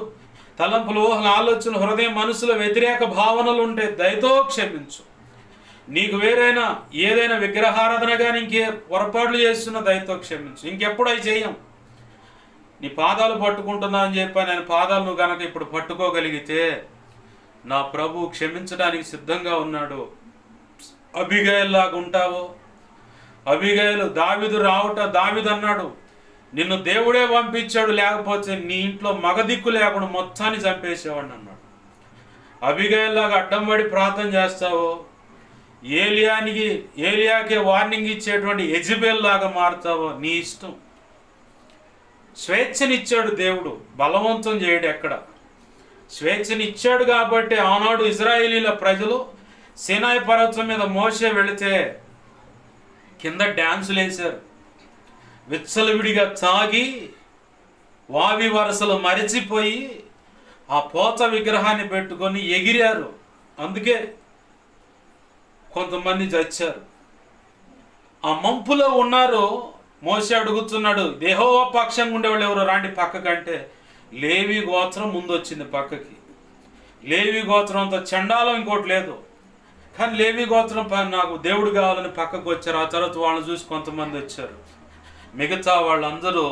తలంపులు, ఊహలు, ఆలోచనలు, హృదయం, మనసులో వ్యతిరేక భావనలు ఉంటే దయతో క్షమించు. నీకు వేరైనా ఏదైనా విగ్రహారాధన కానీ ఇంకే పొరపాట్లు చేస్తున్న దయతో క్షమించు. ఇంకెప్పుడు అవి చేయం. నీ పాదాలు పట్టుకుంటున్నా అని చెప్పి నేను పాదాలు నువ్వు కనుక ఇప్పుడు పట్టుకోగలిగితే నా ప్రభు క్షమించడానికి సిద్ధంగా ఉన్నాడు. అబిగయల్ లాగా ఉంటావు. అబిగయలు దావీదు అన్నాడు, నిన్ను దేవుడే పంపించాడు, లేకపోతే నీ ఇంట్లో మగదిక్కు లేకుండా మొత్తాన్ని చంపేసేవాడిని అన్నాడు. అబిగయల్ లాగా అడ్డం పడి ప్రార్థన చేస్తావు. ఏలియాకే వార్నింగ్ ఇచ్చేటువంటి యెజబెల్ లాగా మారుతావో నీ ఇష్టం. స్వేచ్ఛనిచ్చాడు దేవుడు, బలవంతం చేయడు. ఎక్కడ స్వేచ్ఛనిచ్చాడు కాబట్టి ఆనాడు ఇజ్రాయేలీల ప్రజలు సీనాయి పర్వతం మీద మోసే వెళితే కింద డ్యాన్సులు వేశారు, విచ్చలవిడిగా తాగి వావి వరసలు మరిచిపోయి ఆ పోత విగ్రహాన్ని పెట్టుకొని ఎగిరారు. అందుకే కొంతమంది చచ్చారు. ఆ మంపులో ఉన్నారు. మోషే అడుగుతున్నాడు, యెహోవా పక్షంగా ఉండేవాళ్ళు ఎవరు రాండి పక్కకంటే లేవి గోత్రం ముందు వచ్చింది పక్కకి. లేవి గోత్రంతో చండాలం ఇంకోటి లేదు, కానీ లేవి గోత్రం నాకు దేవుడు కావాలని పక్కకు వచ్చారు. ఆ తర్వాత వాళ్ళని చూసి కొంతమంది వచ్చారు. మిగతా వాళ్ళందరూ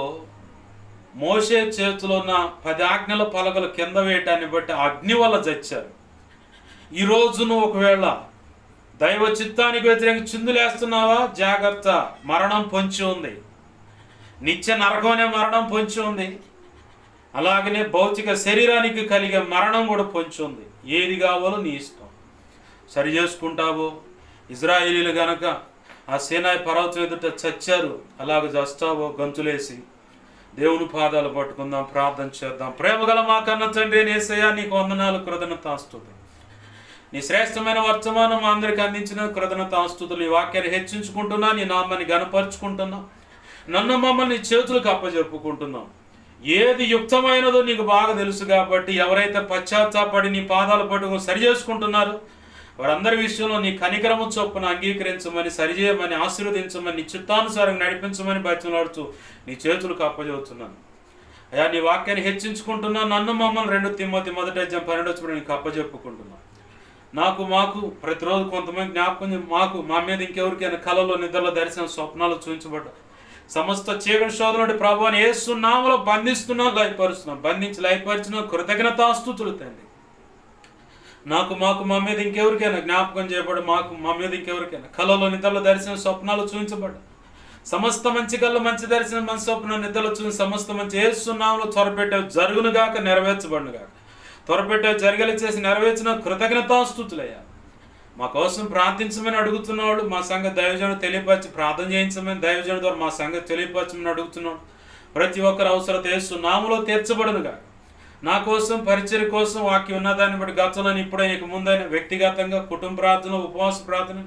మోషే చేతిలో ఉన్న 10 ఆజ్ఞల పలకలు కింద వేయటాన్ని బట్టి అగ్ని వల్ల చచ్చారు. ఈరోజు నువ్వు ఒకవేళ దైవ చిత్తానికి వ్యతిరేకంగా చిందులేస్తున్నావా, జాగ్రత్త, మరణం పొంచి ఉంది. నిత్య నరకమనే మరణం పొంచి ఉంది. అలాగనే భౌతిక శరీరానికి కలిగే మరణం కూడా పొంచి ఉంది. ఏది కావాలో నీ ఇష్టం. సరి చేసుకుంటావో. ఇజ్రాయేలీలు గనక ఆ సీనాయి పర్వతం ఎదుట చచ్చారు, అలాగ చస్తావో గంతులేసి దేవుని పాదాలు పట్టుకుందాం, ప్రార్థన చేద్దాం. ప్రేమగల మా కన్న తండ్రి యేసయ్యా, నీకు వందనాలు, కృతజ్ఞతాస్తుతులు. నీ శ్రేష్టమైన వర్తమానం మా అందరికి అందించిన కృతజ్ఞతాస్తుతులు. ఈ వాక్యాన్ని హెచ్చించుకుంటున్నా, నీ నామాన్ని గణపరుచుకుంటున్నా, నన్ను మమ్మల్ని చేతులకు అప్పచెప్పుకుంటున్నాం. ఏది యుక్తమైనదో నీకు బాగా తెలుసు కాబట్టి ఎవరైతే పశ్చాత్తాపడి నీ పాదాలు పట్టుకుని సరి చేసుకుంటున్నారో వారందరి విషయంలో నీ కనికరము చొప్పున అంగీకరించమని, సరిచేయమని, ఆశీర్వదించమని, నీ చిత్తానుసారంగా నడిపించమని బతిమలాడుతూ నీ చేతులకు అప్పచెబుతున్నాను. అయ్యా, నీ వాక్యాన్ని హెచ్చించుకుంటున్నా, నన్ను మమ్మల్ని 2 తిమోతి 1:12 నీకు అప్పచెప్పుకుంటున్నాను. మాకు ప్రతిరోజు కొంతమంది జ్ఞాపకం మా మీద ఇంకెవరికైనా కలలో, నిద్రలో, దర్శనం, స్వప్నాలు చూపించబడ్డ సమస్త చీకటి శోధన ప్రభువుని యేసు నామములో బంధిస్తున్నాం, లయపరుస్తున్నాం. బంధించి లయపరిచిన కృతజ్ఞతాస్తుతులు తండ్రి. మా మీద ఇంకెవరికైనా జ్ఞాపకం చేయబడి, మా మీద ఇంకెవరికైనా కలలో, నిద్రలో, దర్శనం, స్వప్నాలు చూపించబడ్డ సమస్త మంచి కళ్ళు, మంచి దర్శనం, మంచి స్వప్నం, నిద్రలో చూసి సమస్త మంచి యేసు నామములో త్వరపెట్టే జరుగును గాక, నెరవేర్చబడును గాక. త్వరపెట్టే జరిగేలా చేసి నెరవేర్చిన కృతజ్ఞతాస్తుతులయ్యా. మా కోసం ప్రార్థించమని అడుగుతున్నాడు. మా సంగతి దైవజనుడు తెలియపరిచి ప్రార్థన చేయించమని, దైవజనుడు ద్వారా మా సంగతి తెలియపరచమని అడుగుతున్నాడు. ప్రతి ఒక్కరి అవసరత యేసు నామములో తీర్చబడునుగా. నా కోసం, పరిచర్య కోసం, వాక్యం ఉన్నదాన్ని బట్టి గతంలో ఇప్పుడైనా ఇక ముందైనా వ్యక్తిగతంగా కుటుంబ ప్రార్థన, ఉపవాస ప్రార్థన,